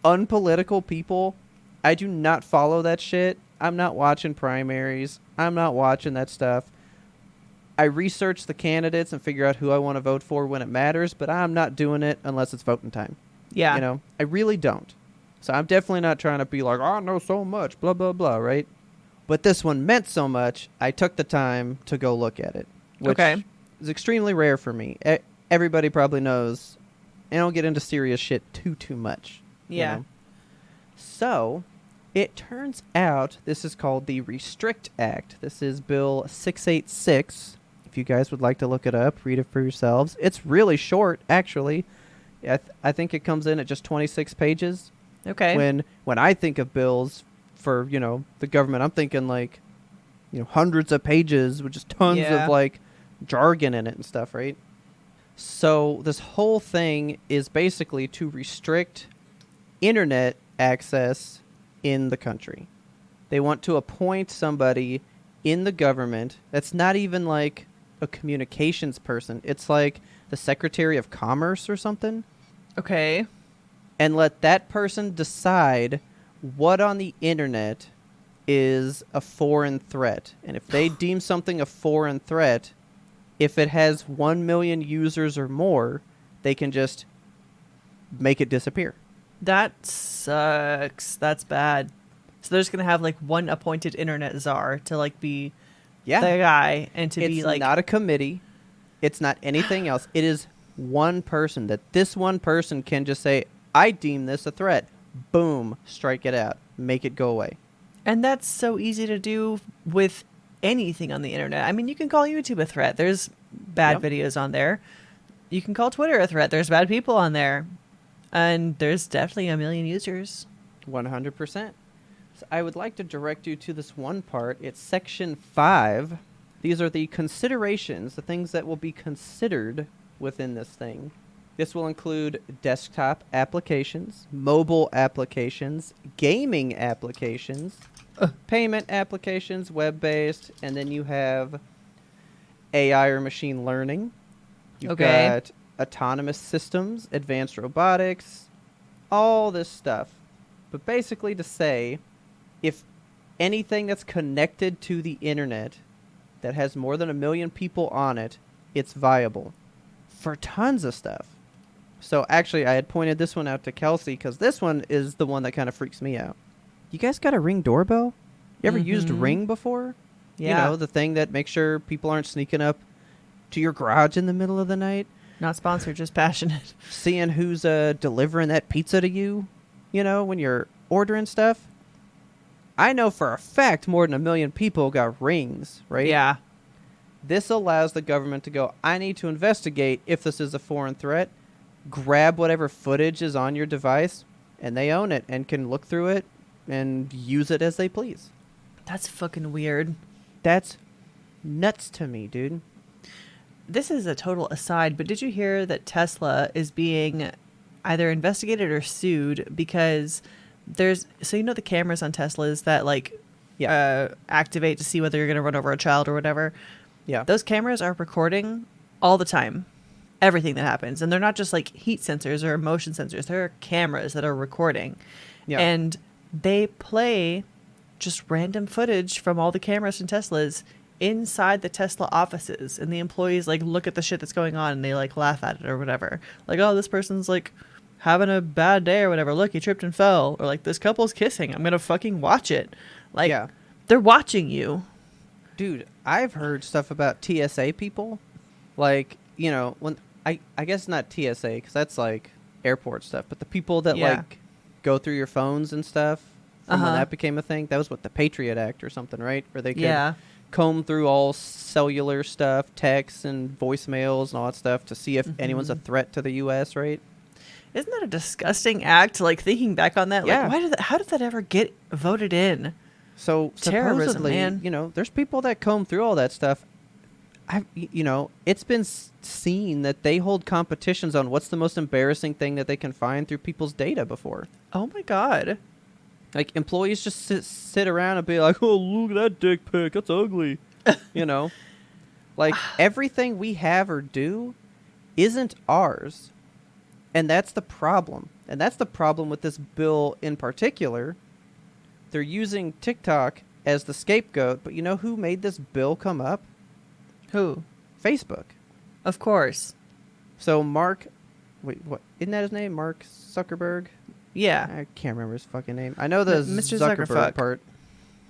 unpolitical people. I do not follow that shit. I'm not watching primaries. I'm not watching that stuff. I research the candidates and figure out who I want to vote for when it matters, but I'm not doing it unless it's voting time. Yeah. You know, I really don't. So I'm definitely not trying to be like, oh, I know so much, blah, blah, blah, right? But this one meant so much, I took the time to go look at it. Which is extremely rare for me. Everybody probably knows I don't get into serious shit too much. Yeah. You know? So, it turns out this is called the Restrict Act. This is Bill 686. If you guys would like to look it up, read it for yourselves. It's really short, actually. I think it comes in at just 26 pages. Okay. When I think of bills for, you know, the government, I'm thinking like, you know, hundreds of pages with just tons of like jargon in it and stuff, right? So this whole thing is basically to restrict internet access in the country. They want to appoint somebody in the government that's not even like a communications person. It's like the Secretary of Commerce or something. Okay. And let that person decide what on the internet is a foreign threat. And if they deem something a foreign threat, if it has 1 million users or more, they can just make it disappear. That sucks. That's bad. So they're just going to have like one appointed internet czar to like be the guy and to be like... It's not a committee. It's not anything else. It is one person that this one person can just say, I deem this a threat. Boom. Strike it out. Make it go away. And that's so easy to do with anything on the internet. I mean, you can call YouTube a threat. There's bad videos on there. You can call Twitter a threat. There's bad people on there. And there's definitely 1 million users. 100%. So I would like to direct you to this one part. It's section 5. These are the considerations, the things that will be considered within this thing. This will include desktop applications, mobile applications, gaming applications, payment applications, web-based, and then you have AI or machine learning. You've got autonomous systems, advanced robotics, all this stuff. But basically to say, if anything that's connected to the internet that has more than 1 million people on it, it's viable for tons of stuff. So actually, I had pointed this one out to Kelsey because this one is the one that kind of freaks me out. You guys got a Ring doorbell? You ever used Ring before? Yeah. You know, the thing that makes sure people aren't sneaking up to your garage in the middle of the night. Not sponsored, just passionate. Seeing who's delivering that pizza to you, you know, when you're ordering stuff. I know for a fact more than 1 million people got Rings, right? Yeah. This allows the government to go, I need to investigate if this is a foreign threat. Grab whatever footage is on your device, and they own it and can look through it and use it as they please. That's fucking weird. That's nuts to me, dude. This is a total aside, but did you hear that Tesla is being either investigated or sued because there's... So you know the cameras on Teslas that like activate to see whether you're going to run over a child or whatever? Yeah. Those cameras are recording all the time. Everything that happens. And they're not just like heat sensors or motion sensors. They're cameras that are recording. Yeah. And they play just random footage from all the cameras from Teslas inside the Tesla offices. And the employees like look at the shit that's going on and they like laugh at it or whatever. Like, oh, this person's like having a bad day or whatever. Look, he tripped and fell. Or like, this couple's kissing. I'm going to fucking watch it. Like, they're watching you. Dude, I've heard stuff about TSA people. Like, you know, when... I guess not TSA because that's like airport stuff, but the people that like go through your phones and stuff from when that became a thing, that was what the Patriot Act or something, right? Where they could comb through all cellular stuff, texts and voicemails and all that stuff to see if anyone's a threat to the U.S., right? Isn't that a disgusting act? Like thinking back on that, like how did that ever get voted in? So Terrorism, supposedly, man. you know, there's people that comb through all that stuff. You know, it's been seen that they hold competitions on what's the most embarrassing thing that they can find through people's data before. Oh my God. Like, employees just sit around and be like, oh, look at that dick pic. That's ugly. You know? Like, everything we have or do isn't ours. And that's the problem. And that's the problem with this bill in particular. They're using TikTok as the scapegoat. But you know who made this bill come up? Who? Facebook. Of course. So Mark... Wait, what? Isn't that his name? Mark Zuckerberg? Yeah. I can't remember his fucking name. I know the Mr. Zuckerberg part.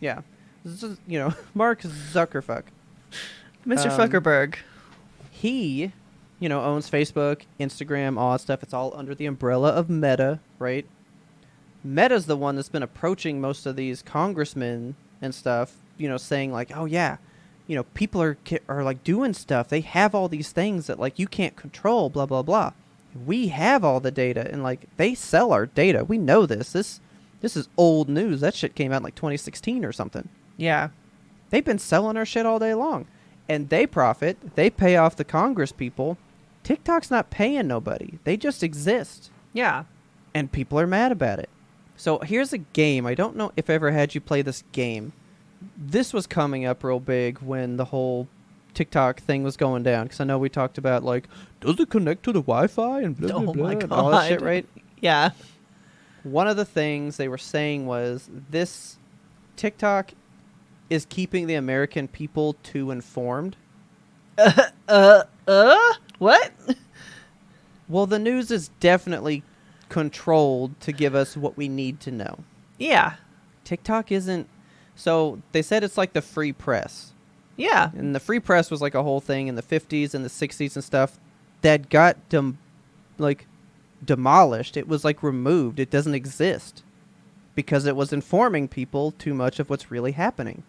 Yeah. You know, Mark Zuckerfuck. Mr. Fuckerberg. He, you know, owns Facebook, Instagram, all that stuff. It's all under the umbrella of Meta, right? Meta's the one that's been approaching most of these congressmen and stuff, you know, saying like, oh yeah, you know, people are like doing stuff. They have all these things that like you can't control, blah, blah, blah. We have all the data, and like they sell our data. We know this. This is old news. That shit came out in like 2016 or something. Yeah. They've been selling our shit all day long, and they profit. They pay off the Congress people. TikTok's not paying nobody. They just exist. Yeah. And people are mad about it. So here's a game. I don't know if I ever had you play this game. This was coming up real big when the whole TikTok thing was going down, because I know we talked about like, does it connect to the Wi-Fi and blah, blah, blah, my God. and all that shit, right? Yeah. One of the things they were saying was this TikTok is keeping the American people too informed. What? Well, the news is definitely controlled to give us what we need to know. Yeah. TikTok isn't. So they said it's like the free press. Yeah. And the free press was like a whole thing in the 50s and the 60s and stuff that got demolished. It was like removed. It doesn't exist because it was informing people too much of what's really happening.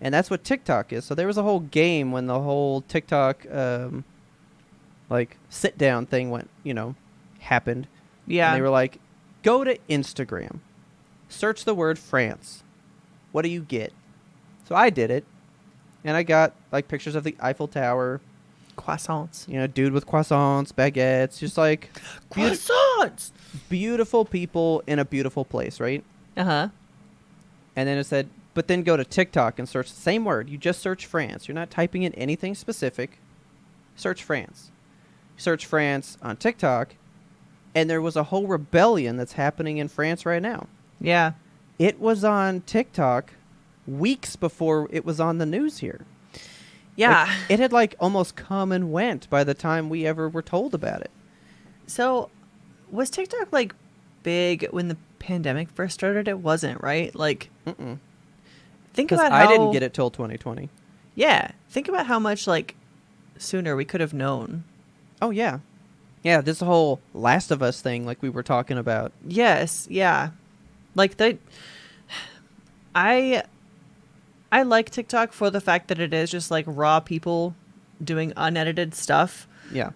And that's what TikTok is. So there was a whole game when the whole TikTok like sit down thing happened. Yeah. And they were like, go to Instagram, search the word France. What do you get? So I did it. And I got like pictures of the Eiffel Tower. Croissants. You know, dude with croissants, baguettes, just like... Croissants! Beautiful people in a beautiful place, right? Uh-huh. And then it said, but then go to TikTok and search the same word. You just search France. You're not typing in anything specific. Search France. Search France on TikTok. And there was a whole rebellion that's happening in France right now. Yeah. It was on TikTok weeks before it was on the news here. Yeah. Like, it had like almost come and went by the time we ever were told about it. So was TikTok like big when the pandemic first started? It wasn't, right? Like, think about how... I didn't get it till 2020. Yeah. Think about how much like sooner we could have known. Oh, yeah. Yeah, this whole Last of Us thing like we were talking about. Yes. Yeah. Like I like TikTok for the fact that it is just like raw people doing unedited stuff. Yeah.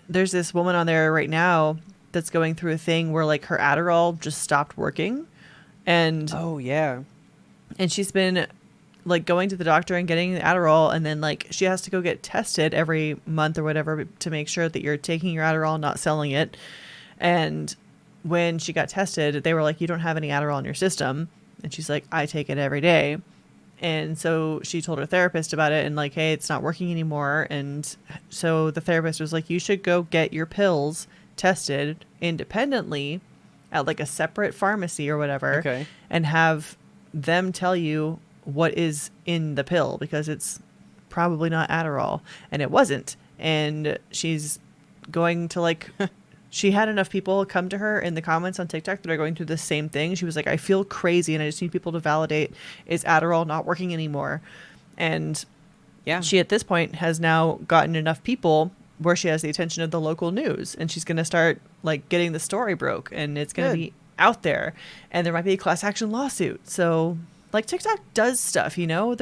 There's this woman on there right now that's going through a thing where like her Adderall just stopped working. And oh, yeah. And she's been like going to the doctor and getting the Adderall, and then like she has to go get tested every month or whatever to make sure that you're taking your Adderall, not selling it. And when she got tested, they were like, you don't have any Adderall in your system. And she's like, I take it every day. And so she told her therapist about it and like, hey, it's not working anymore. And so the therapist was like, you should go get your pills tested independently at like a separate pharmacy or whatever. Okay. And have them tell you what is in the pill, because it's probably not Adderall. And it wasn't. And she's going to like... She had enough people come to her in the comments on TikTok that are going through the same thing. She was like, I feel crazy and I just need people to validate, is Adderall not working anymore? And yeah, she at this point has now gotten enough people where she has the attention of the local news, and she's going to start like getting the story broke, and it's going to be out there, and there might be a class action lawsuit. So like TikTok does stuff, you know,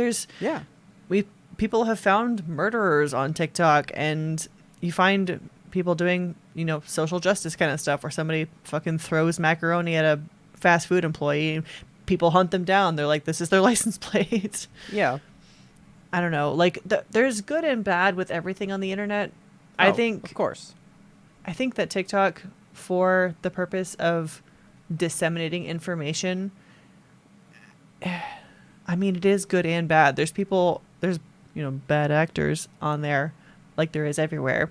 people have found murderers on TikTok, and you find people doing, you know, social justice kind of stuff where somebody fucking throws macaroni at a fast food employee. people hunt them down. They're like, this is their license plate. Yeah. I don't know. Like, there's good and bad with everything on the internet. Oh, I think, of course. I think that TikTok, for the purpose of disseminating information, I mean, it is good and bad. There's bad actors on there, like there is everywhere.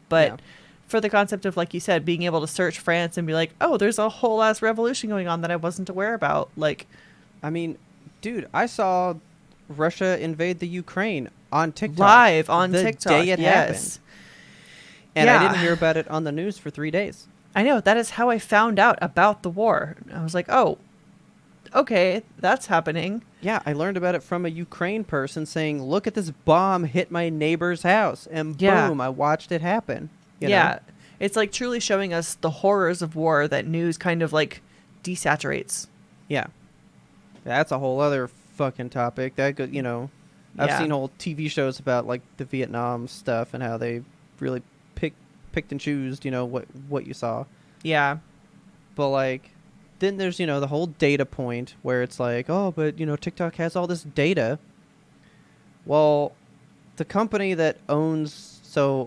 But for the concept of, like you said, being able to search France and be like, oh, there's a whole ass revolution going on that I wasn't aware about. Like, I mean, dude, I saw Russia invade the Ukraine on TikTok. Live on TikTok. The day it happened. And I didn't hear about it on the news for 3 days. I know. That is how I found out about the war. I was like, oh, okay, that's happening. Yeah, I learned about it from a Ukraine person saying, look at this bomb hit my neighbor's house. And boom, I watched it happen. You know? It's like truly showing us the horrors of war that news kind of like desaturates. Yeah. That's a whole other fucking topic. That could, I've seen whole TV shows about like the Vietnam stuff and how they really picked and choose, what you saw. Yeah. But like, then there's, the whole data point where it's like, oh, but, TikTok has all this data. Well, the company that owns,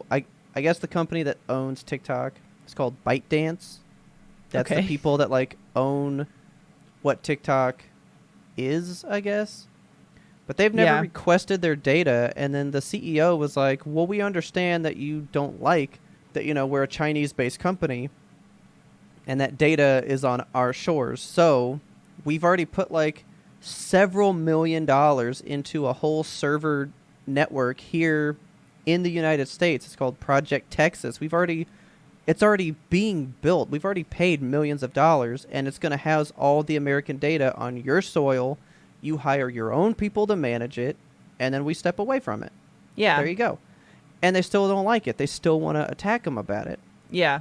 I guess the company that owns TikTok is called ByteDance. That's the people that like own what TikTok is, I guess. But they've never requested their data. And then the CEO was like, well, we understand that you don't like that, we're a Chinese-based company and that data is on our shores. So we've already put like several $1 million into a whole server network here in the United States. It's called Project Texas. It's already being built. We've already paid millions of dollars, and it's going to house all the American data on your soil. You hire your own people to manage it, and then we step away from it. Yeah. There you go. And they still don't like it. They still want to attack them about it. Yeah.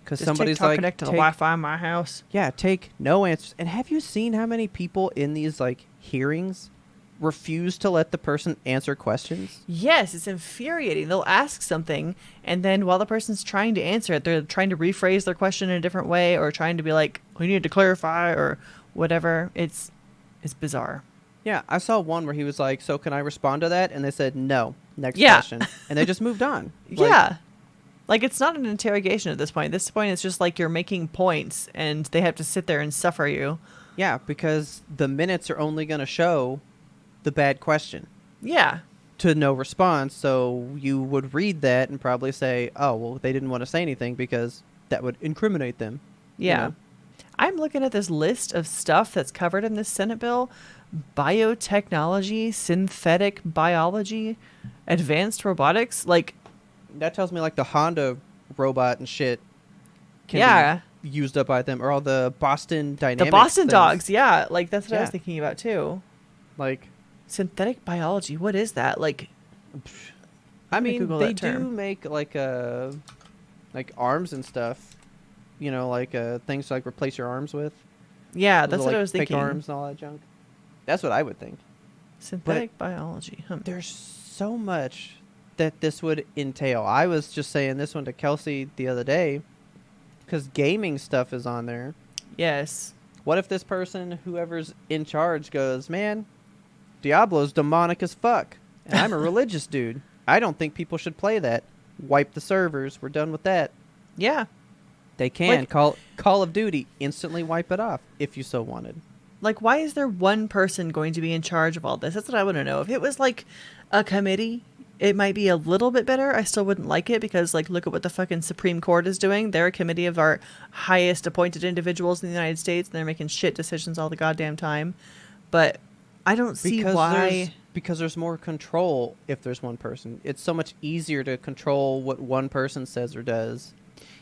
Because somebody's TikTok like, connect to the Wi-Fi in my house. Yeah, take no answers. And have you seen how many people in these like hearings refuse to let the person answer questions? Yes, it's infuriating. They'll ask something, and then while the person's trying to answer it, they're trying to rephrase their question in a different way, or trying to be like, we need to clarify, or whatever. It's bizarre. Yeah, I saw one where he was like, so can I respond to that? And they said, no. Next question. And they just moved on. Yeah. Like, it's not an interrogation at this point. At this point, it's just like you're making points, and they have to sit there and suffer you. Yeah, because the minutes are only going to show the bad question. Yeah. To no response, so you would read that and probably say, oh, well, they didn't want to say anything because that would incriminate them. Yeah. I'm looking at this list of stuff that's covered in this Senate bill. Biotechnology, synthetic biology, advanced robotics. Like, that tells me like the Honda robot and shit can be used up by them, or all the Boston Dynamics. The Boston things. Dogs, yeah. Like, that's what I was thinking about too. Like, synthetic biology, what is that? Like, I mean, they do make like arms and stuff. Like things to like replace your arms with. Yeah, that's what I was thinking. Fake arms and all that junk. That's what I would think. Synthetic biology. There's so much that this would entail. I was just saying this one to Kelsey the other day because gaming stuff is on there. Yes. What if this person, whoever's in charge, goes, man, Diablo's demonic as fuck, and I'm a religious dude. I don't think people should play that. Wipe the servers. We're done with that. Yeah. They can. Call of Duty. Instantly wipe it off if you so wanted. Like, why is there one person going to be in charge of all this? That's what I want to know. If it was like a committee, it might be a little bit better. I still wouldn't like it because, like, look at what the fucking Supreme Court is doing. They're a committee of our highest appointed individuals in the United States, and they're making shit decisions all the goddamn time. But I don't see why. Because there's more control if there's one person. It's so much easier to control what one person says or does.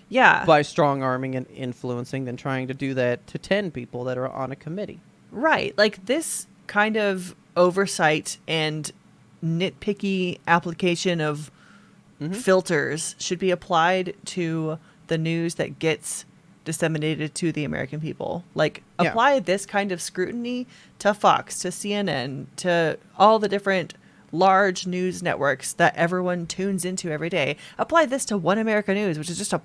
Yeah. By strong-arming and influencing than trying to do that to 10 people that are on a committee. Right. Like, this kind of oversight and nitpicky application of filters should be applied to the news that gets disseminated to the American people. Like, apply this kind of scrutiny to Fox, to CNN, to all the different large news networks that everyone tunes into every day. Apply this to One America News, which is just a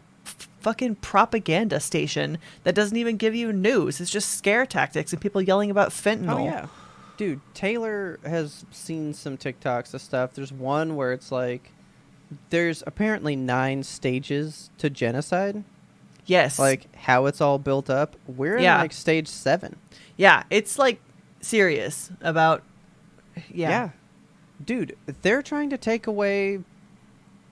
fucking propaganda station that doesn't even give you news. It's just scare tactics and people yelling about fentanyl. Oh, yeah. Dude, Taylor has seen some TikToks of stuff. There's one where it's like, there's apparently 9 stages to genocide. Yes. Like, how it's all built up. We're in, like, stage 7. Yeah, it's, like, serious about... Yeah. Dude, they're trying to take away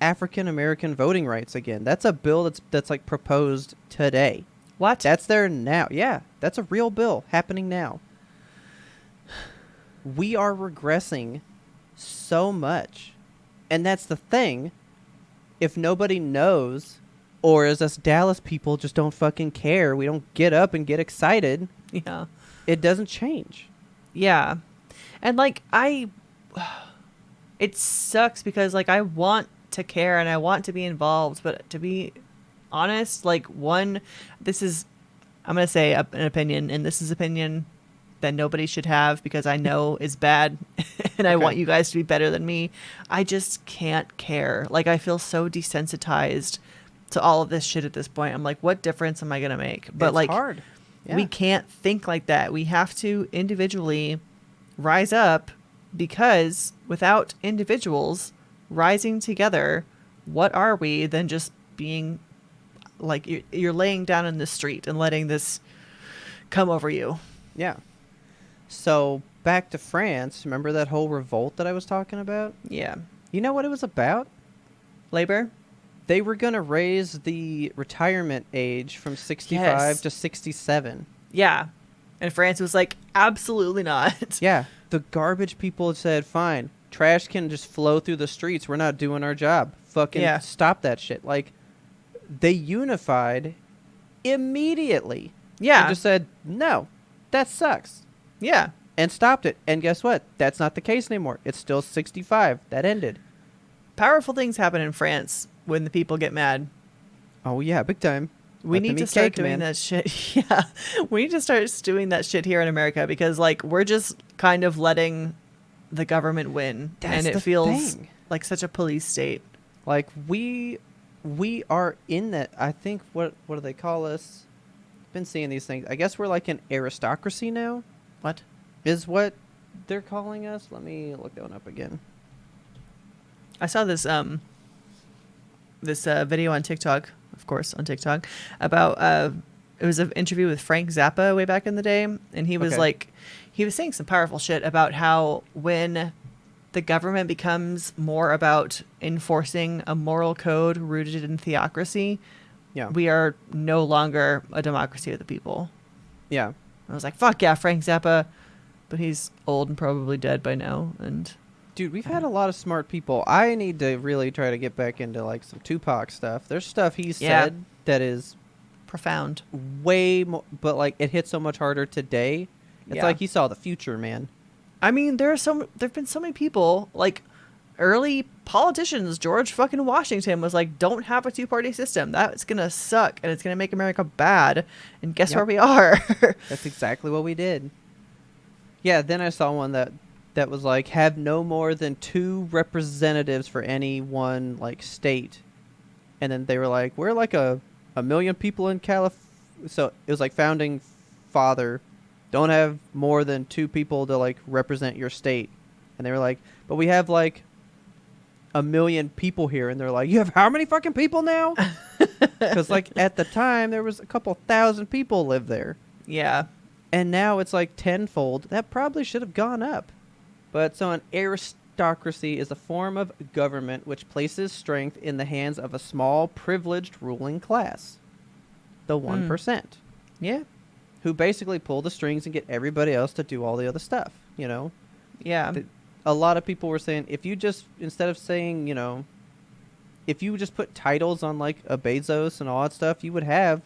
African American voting rights again. That's a bill that's like proposed today. What? That's there now. Yeah, that's a real bill happening now. We are regressing so much. And that's the thing. If nobody knows, or as us Dallas people just don't fucking care, we don't get up and get excited. Yeah. It doesn't change. Yeah. And like it sucks because like I want to care and I want to be involved, but to be honest, like I'm going to say an opinion, and this is opinion that nobody should have because I know is bad and I want you guys to be better than me. I just can't care. Like I feel so desensitized to all of this shit at this point. I'm like, what difference am I going to make? But it's like hard. Yeah. We can't think like that. We have to individually rise up, because without individuals rising together, what are we than just being like you're laying down in the street and letting this come over you? Yeah. So back to France. Remember that whole revolt that I was talking about? Yeah. You know what it was about? Labor? They were going to raise the retirement age from 65 to 67. Yeah. And France was like, absolutely not. Yeah. The garbage people said, fine, trash can just flow through the streets. We're not doing our job. Fucking stop that shit. Like, they unified immediately. Yeah. And just said, no, that sucks. Yeah. And stopped it. And guess what? That's not the case anymore. It's still 65. That ended. Powerful things happen in France when the people get mad. Oh, yeah, big time. We need to start doing that shit. Yeah. We need to start doing that shit here in America, because like we're just kind of letting the government win. That's and it feels like such a police state. Like we are in that. I think what do they call us? Been seeing these things. I guess we're like an aristocracy now. What? Is what they're calling us? Let me look that one up again. I saw this video on TikTok, of course, on TikTok, about it was an interview with Frank Zappa way back in the day, and he was he was saying some powerful shit about how when the government becomes more about enforcing a moral code rooted in theocracy, we are no longer a democracy of the people. Yeah. I was like, fuck yeah, Frank Zappa, but he's old and probably dead by now. And dude, we've had a lot of smart people. I need to really try to get back into like some Tupac stuff. There's stuff he said that is profound, way more, but like it hits so much harder today. It's like he saw the future, man. I mean, there've been so many people, like early politicians. George fucking Washington was like, don't have a 2-party system. That's gonna suck and it's gonna make America bad. And guess where we are? That's exactly what we did. Yeah, then I saw one that was like, have no more than 2 representatives for any one like state. And then they were like, we're like a million people in California. So it was like founding father, don't have more than 2 people to like represent your state. And they were like, but we have like a million people here. And they're like, you have how many fucking people now? Because like at the time there was a couple thousand people live there. Yeah. And now it's like tenfold. That probably should have gone up. But so an aristocracy is a form of government which places strength in the hands of a small, privileged ruling class. The 1%. Yeah. Who basically pull the strings and get everybody else to do all the other stuff, you know? Yeah. A lot of people were saying, if you just, instead of saying, you know, if you just put titles on like a Bezos and all that stuff, you would have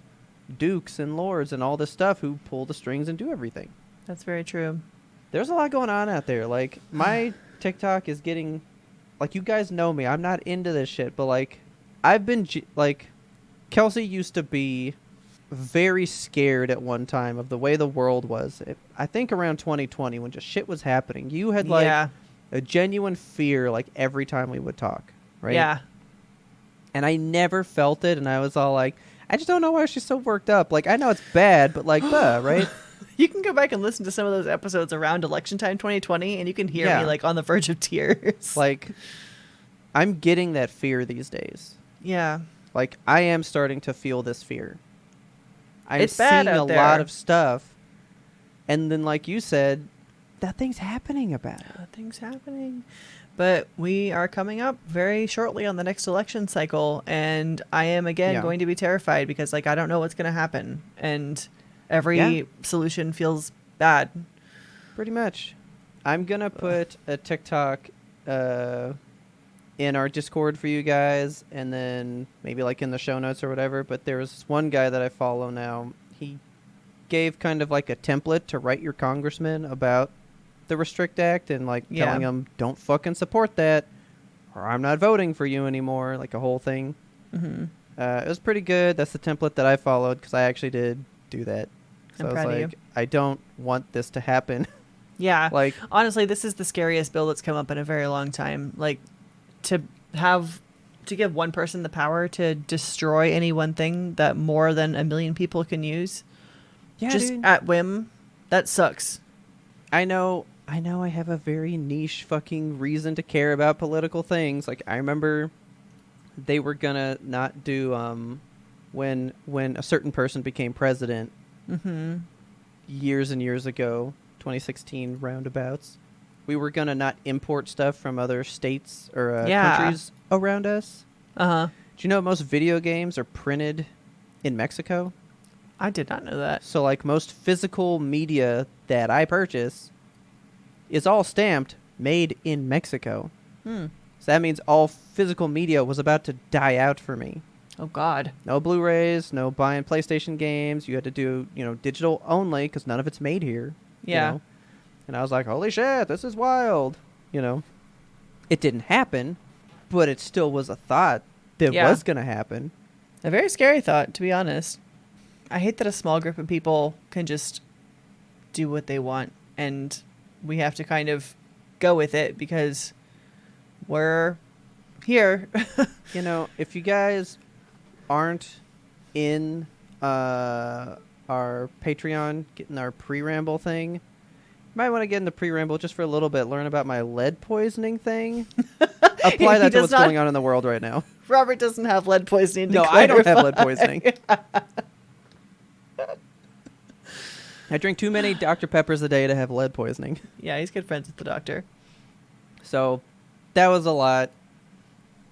dukes and lords and all this stuff who pull the strings and do everything. That's very true. There's a lot going on out there. Like, my TikTok is getting, like, you guys know me. I'm not into this shit, but like, I've been, like, Kelsey used to be very scared at one time of the way the world was. I think around 2020 when just shit was happening. You had like a genuine fear like every time we would talk, right? Yeah. And I never felt it, and I was all like, I just don't know why she's so worked up. Like, I know it's bad, but like, right? You can go back and listen to some of those episodes around election time 2020, and you can hear me like on the verge of tears. Like, I'm getting that fear these days. Yeah. Like, I am starting to feel this fear. It's bad seeing out there. a lot of stuff, and then, like you said, nothing's happening about it. Nothing's happening. But we are coming up very shortly on the next election cycle, and I am again going to be terrified because, like, I don't know what's going to happen, and every solution feels bad. Pretty much. I'm gonna put a TikTok in our Discord for you guys, and then maybe like in the show notes or whatever. But there's one guy that I follow now. He gave kind of like a template to write your congressman about the Restrict Act, and like telling them don't fucking support that, or I'm not voting for you anymore. Like a whole thing. Mm-hmm. It was pretty good. That's the template that I followed because I actually did do that. So I'm I was proud of like, you. I don't want this to happen. Yeah. Like, honestly, this is the scariest bill that's come up in a very long time. Like, to give one person the power to destroy any one thing that more than 1 million people can use, just dude. at whim, that sucks. I know I have a very niche fucking reason to care about political things. Like, I remember they were gonna not do when a certain person became president years and years ago, 2016 roundabouts. We were gonna not import stuff from other states or countries around us. Do you know most video games are printed in Mexico? I did not know that. So like most physical media that I purchase is all stamped made in Mexico. So that means all physical media was about to die out for me. Oh God. No Blu-rays, no buying PlayStation games. You had to do, digital only because none of it's made here. Yeah. You know? And I was like, holy shit, this is wild. It didn't happen, but it still was a thought that was going to happen. A very scary thought, to be honest. I hate that a small group of people can just do what they want, and we have to kind of go with it because we're here. If you guys aren't in our Patreon, getting our pre-ramble thing, you might want to get in the pre-ramble just for a little bit, learn about my lead poisoning thing. Apply that to what's going on in the world right now. Robert doesn't have lead poisoning. No, I don't have lead poisoning. I drink too many Dr. Peppers a day to have lead poisoning. Yeah, he's good friends with the doctor. So that was a lot.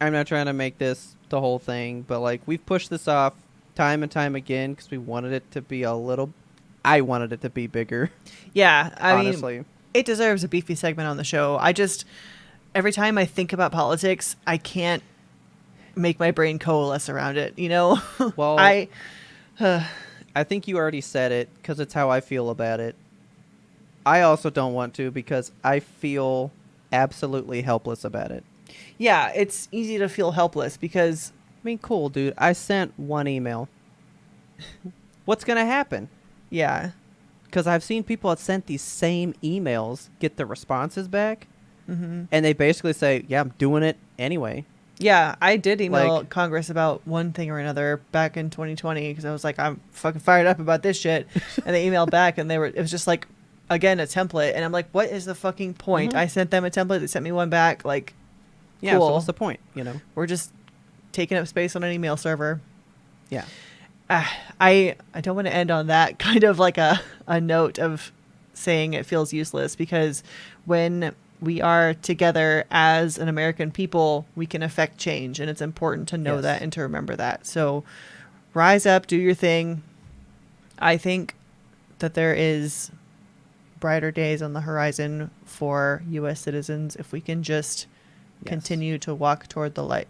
I'm not trying to make this the whole thing, but like we've pushed this off time and time again because we wanted it to be I wanted it to be bigger. Yeah, honestly. mean, it deserves a beefy segment on the show. Every time I think about politics, I can't make my brain coalesce around it, Well, I think you already said it because it's how I feel about it. I also don't want to because I feel absolutely helpless about it. Yeah, it's easy to feel helpless because... I mean, cool, dude. I sent one email. What's going to happen? Yeah. Because I've seen people that sent these same emails get the responses back, and they basically say, yeah, I'm doing it anyway. Yeah, I did email Congress about one thing or another back in 2020 because I was like, I'm fucking fired up about this shit. And they emailed back and it was just like, again, a template. And I'm like, what is the fucking point? I sent them a template. They sent me one back. Like, yeah, cool. So what's the point, We're just taking up space on an email server. Yeah. I don't want to end on that kind of like a note of saying it feels useless because when we are together as an American people, we can affect change, and it's important to know that and to remember that. So rise up, do your thing. I think that there is brighter days on the horizon for U.S. citizens if we can just continue to walk toward the light.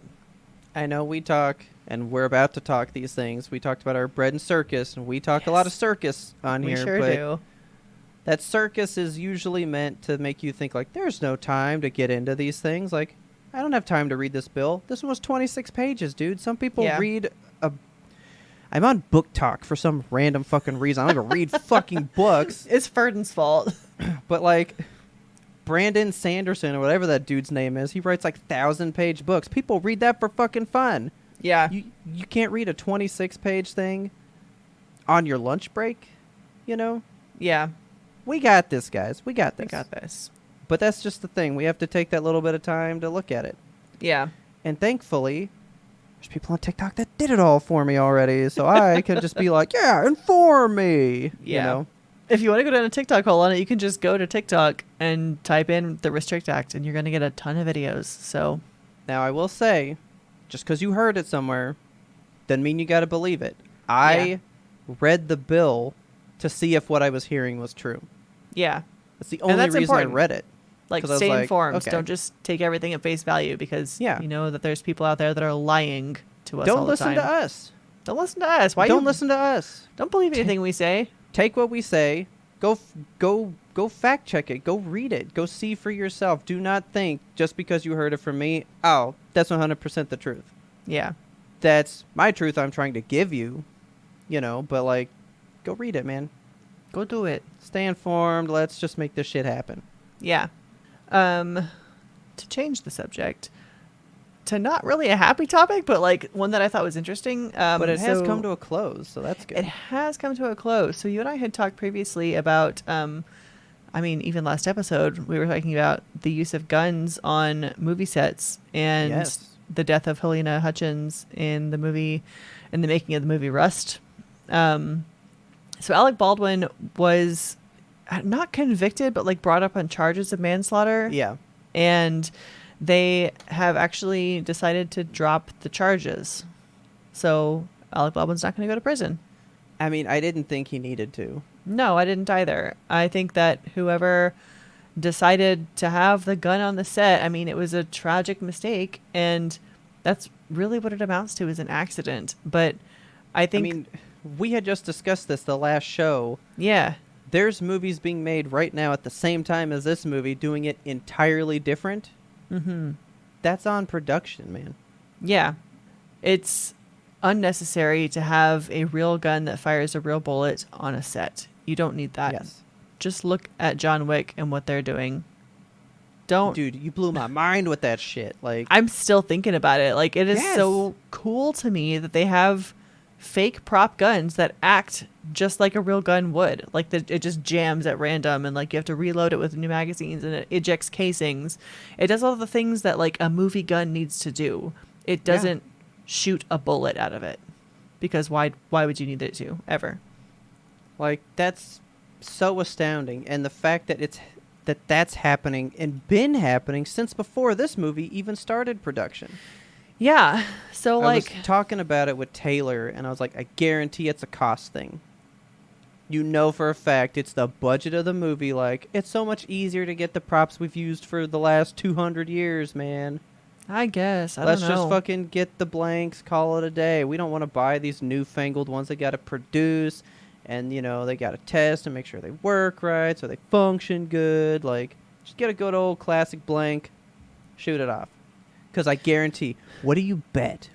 I know we talk, and we're about to talk these things. We talked about our bread and circus, and we talk a lot of circus on here. We sure do. That circus is usually meant to make you think, like, there's no time to get into these things. Like, I don't have time to read this bill. This one was 26 pages, dude. Some people read I'm on Book Talk for some random fucking reason. I don't even read fucking books. It's Ferdinand's fault. But, like, Brandon Sanderson, or whatever that dude's name is, he writes, like, 1,000-page books. People read that for fucking fun. Yeah. You can't read a 26-page thing on your lunch break, you know? Yeah. We got this, guys. We got this. We got this. But that's just the thing. We have to take that little bit of time to look at it. Yeah. And thankfully, there's people on TikTok that did it all for me already. So I can just be like, yeah, inform me. Yeah. You know? If you want to go down a TikTok hole on it, you can just go to TikTok and type in the Restrict Act, and you're going to get a ton of videos. So now I will say, just because you heard it somewhere, doesn't mean you got to believe it. I read the bill to see if what I was hearing was true. Yeah. That's the only reason important. I read it. Like, stay informed. Okay. Don't just take everything at face value, because you know that there's people out there that are lying to us all the time. Don't listen to us. Don't listen to us. Why don't listen to us. Don't believe anything we say. Take what we say. Go fact check it. Go read it. Go see for yourself. Do not think just because you heard it from me, oh, that's 100% the truth. Yeah. That's my truth I'm trying to give you, you know, but like, go read it, man. Go do it. Stay informed. Let's just make this shit happen. Yeah. To change the subject to not really a happy topic, but like one that I thought was interesting. But it has come to a close, so that's good. It has come to a close. So you and I had talked previously about, even last episode, we were talking about the use of guns on movie sets and the death of Helena Hutchins in the making of the movie Rust. So Alec Baldwin was not convicted, but like brought up on charges of manslaughter. Yeah. And they have actually decided to drop the charges. So Alec Baldwin's not going to go to prison. I mean, I didn't think he needed to. No, I didn't either. I think that whoever decided to have the gun on the set, I mean, it was a tragic mistake, and that's really what it amounts to, is an accident. But I think... we had just discussed this the last show. Yeah. There's movies being made right now at the same time as this movie doing it entirely different. Mm-hmm. That's on production, man. Yeah. It's unnecessary to have a real gun that fires a real bullet on a set. You don't need that. Yes. Just look at John Wick and what they're doing. Dude, you blew my mind with that shit. Like, I'm still thinking about it. Like, it is so cool to me that they have fake prop guns that act just like a real gun would. Like, it just jams at random, and like you have to reload it with new magazines, and it ejects casings. It does all the things that like a movie gun needs to do. It doesn't shoot a bullet out of it, because why would you need it to ever? Like, that's so astounding, and the fact that that's happening and been happening since before this movie even started production. Yeah. So I was talking about it with Taylor, and I was like, I guarantee it's a cost thing. You know for a fact it's the budget of the movie. Like, it's so much easier to get the props we've used for the last 200 years, man. I guess. Let's just fucking get the blanks, call it a day. We don't want to buy these newfangled ones they got to produce, and, you know, they got to test and make sure they work right so they function good. Like, just get a good old classic blank, shoot it off. Because I guarantee, what do you bet?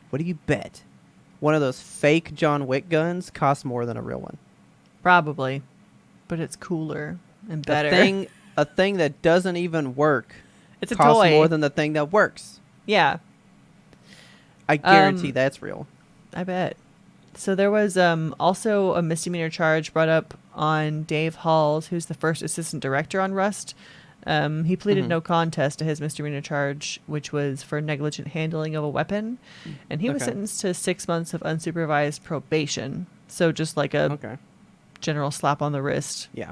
One of those fake John Wick guns costs more than a real one. Probably. But it's cooler and better. A thing that doesn't even work it's costs a toy. More than the thing that works. Yeah. I guarantee that's real. I bet. So there was also a misdemeanor charge brought up on Dave Halls, who's the first assistant director on Rust. He pleaded no contest to his misdemeanor charge, which was for negligent handling of a weapon. And he was sentenced to 6 months of unsupervised probation. So just like a general slap on the wrist. Yeah.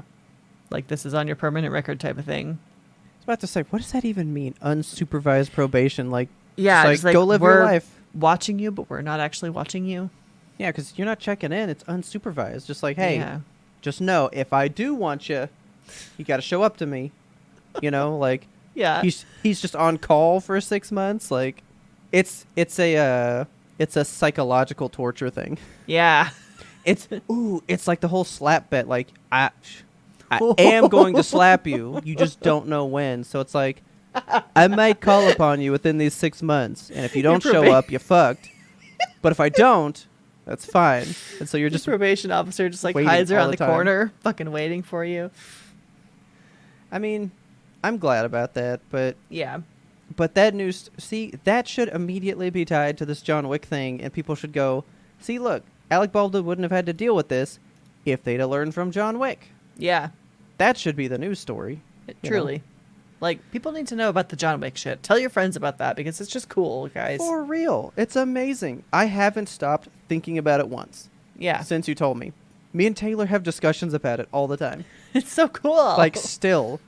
Like, this is on your permanent record type of thing. I was about to say, what does that even mean? Unsupervised probation? Like, just like go live your life. Watching you, but we're not actually watching you. Yeah, because you're not checking in. It's unsupervised. Just like, hey, just know, if I do want you, you got to show up to me. You know, like, he's just on call for 6 months. Like, it's a psychological torture thing. Yeah. It's like the whole slap bet. Like, I am going to slap you. You just don't know when. So it's like, I might call upon you within these 6 months. And if you don't show up, you're fucked. But if I don't, that's fine. And so you're just probation officer just like hides around the corner, fucking waiting for you. I mean, I'm glad about that, but yeah, But that news, see, that should immediately be tied to this John Wick thing, and people should go, see, look, Alec Baldwin wouldn't have had to deal with this if they'd have learned from John Wick. Yeah. That should be the news story. Truly. Know? Like, people need to know about the John Wick shit. Tell your friends about that, because it's just cool, guys. For real. It's amazing. I haven't stopped thinking about it once. Yeah. Since you told me. Me and Taylor have discussions about it all the time. It's so cool. Like, still.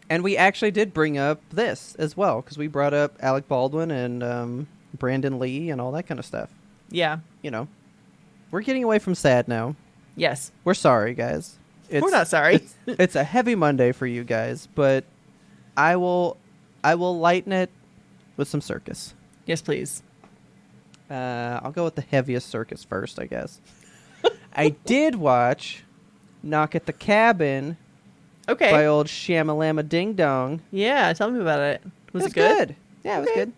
And we actually did bring up this as well, because we brought up Alec Baldwin and Brandon Lee and all that kind of stuff. Yeah. You know, we're getting away from sad now. Yes. We're sorry, guys. We're not sorry. It's a heavy Monday for you guys, but I will lighten it with some circus. Yes, please. I'll go with the heaviest circus first, I guess. I did watch Knock at the Cabin. Okay. By old Shamalama Ding Dong. Yeah, tell me about it. Was it good? Yeah, it was good.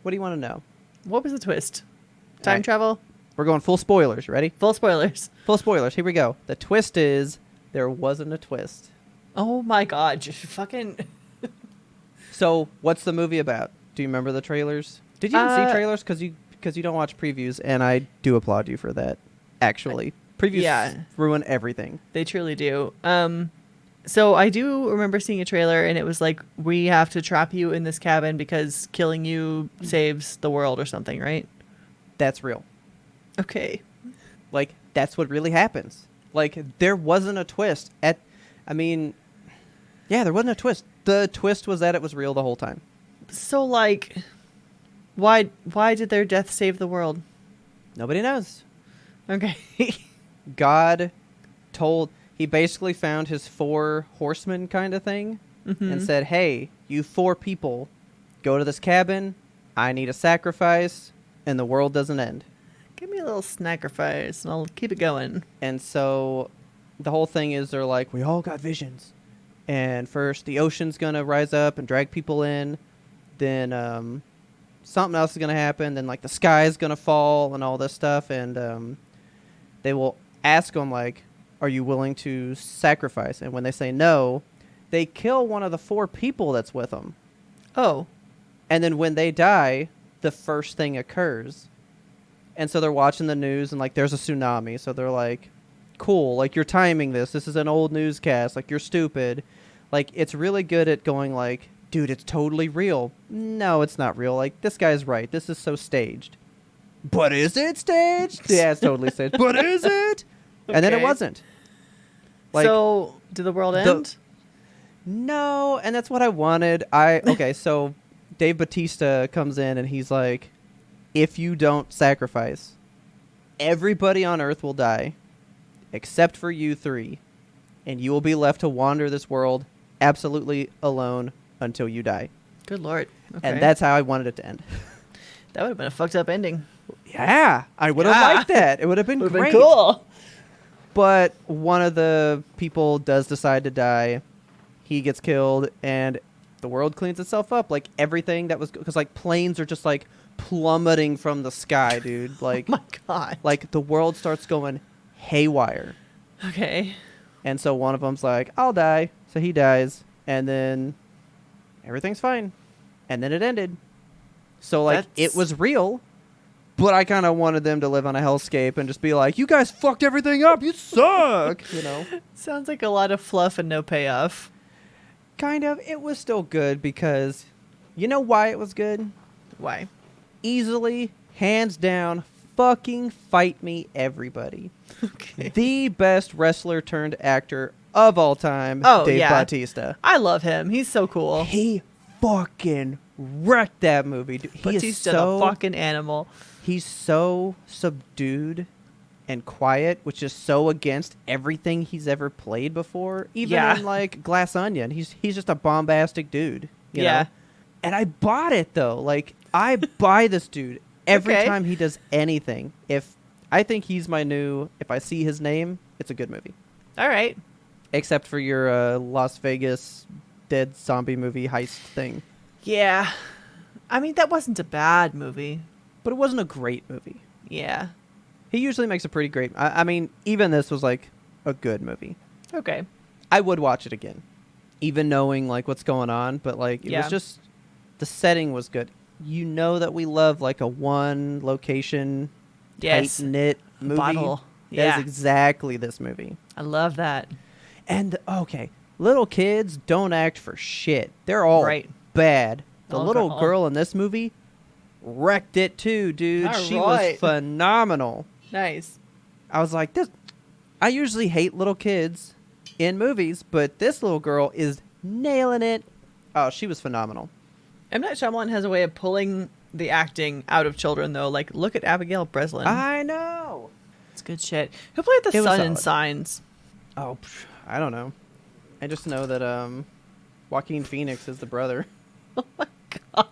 What do you want to know? What was the twist? Time travel? We're going full spoilers. You ready? Full spoilers. Full spoilers. Here we go. The twist is there wasn't a twist. Oh my god. Just fucking... So, what's the movie about? Do you remember the trailers? Did you even see trailers? Because you don't watch previews, and I do applaud you for that, actually. Previews ruin everything. They truly do. So I do remember seeing a trailer, and it was like, we have to trap you in this cabin because killing you saves the world or something, right? That's real. Okay. Like, that's what really happens. Like, there wasn't a twist. There wasn't a twist. The twist was that it was real the whole time. So, like, why did their death save the world? Nobody knows. Okay. God he basically found his 4 horsemen kind of thing and said, hey, you 4 people, go to this cabin. I need a sacrifice, and the world doesn't end. Give me a little sacrifice, and I'll keep it going. And so the whole thing is they're like, we all got visions. And first, the ocean's going to rise up and drag people in. Then something else is going to happen. Then, like, the sky's going to fall and all this stuff. And they will ask them, like, are you willing to sacrifice? And when they say no, they kill one of the 4 people that's with them. Oh. And then when they die, the first thing occurs. And so they're watching the news, and, like, there's a tsunami. So they're like, cool, like, you're timing this. This is an old newscast. Like, you're stupid. Like, it's really good at going, like, dude, it's totally real. No, it's not real. Like, this guy's right. This is so staged. But is it staged? Yeah, it's totally staged. But is it? Okay. And then it wasn't. Like, so, did the world end? No, and that's what I wanted. So Dave Bautista comes in, and he's like, if you don't sacrifice, everybody on Earth will die, except for you 3, and you will be left to wander this world absolutely alone until you die. Good Lord. Okay. And that's how I wanted it to end. That would have been a fucked up ending. Yeah, I would have liked that. It would have been great. Been cool. But one of the people does decide to die. He gets killed, and the world cleans itself up. Like, everything that was... Because, like, planes are just, like, plummeting from the sky, dude. Like, oh my God. Like, the world starts going haywire. Okay. And so one of them's like, I'll die. So he dies. And then everything's fine. And then it ended. So, like, it was real. But I kind of wanted them to live on a hellscape and just be like, you guys fucked everything up. You suck. You know? Sounds like a lot of fluff and no payoff. Kind of. It was still good because you know why it was good? Why? Easily, hands down, fucking fight me, everybody. Okay. The best wrestler turned actor of all time, Dave Bautista. I love him. He's so cool. He fucking wrecked that movie. Bautista's a fucking animal. He's so subdued and quiet, which is so against everything he's ever played before. Even in, like, Glass Onion, he's just a bombastic dude. You know? And I bought it, though. Like, I buy this dude every time he does anything. I think he's my new... If I see his name, it's a good movie. All right. Except for your Las Vegas dead zombie movie heist thing. Yeah. I mean, that wasn't a bad movie. But it wasn't a great movie. Yeah. He usually makes a pretty great... I mean, even this was, like, a good movie. Okay. I would watch it again. even knowing like what's going on, but like it was just the setting was good. You know that we love like a one location tight knit movie. Bottle. That is exactly this movie. I love that. And okay, little kids don't act for shit. They're all bad. The little girl in this movie wrecked it too, dude. She was phenomenal. Nice. I was like, this. I usually hate little kids in movies, but this little girl is nailing it. Oh, she was phenomenal. M. Night Shyamalan has a way of pulling the acting out of children, though. Like, look at Abigail Breslin. I know. It's good shit. Who played the son in Signs? Oh, I don't know. I just know that Joaquin Phoenix is the brother. Oh my god.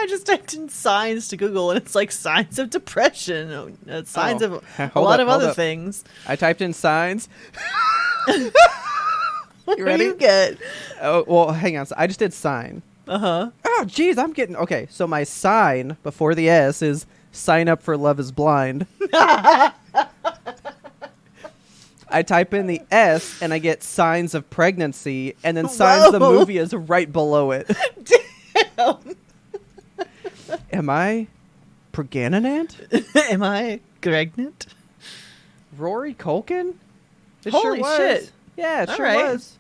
I just typed in signs to Google, and it's like signs of depression. Signs of a lot of other things. I typed in signs. You ready? What do you get? Oh, well, hang on. I just did sign. Uh-huh. Oh, geez, I'm getting... Okay, so my sign before the S is sign up for Love is Blind. I type in the S, and I get signs of pregnancy, and then signs of the movie is right below it. Damn. Am I pregnant? Am I pregnant? Rory Culkin? It Holy sure was. shit. Yeah, it sure was.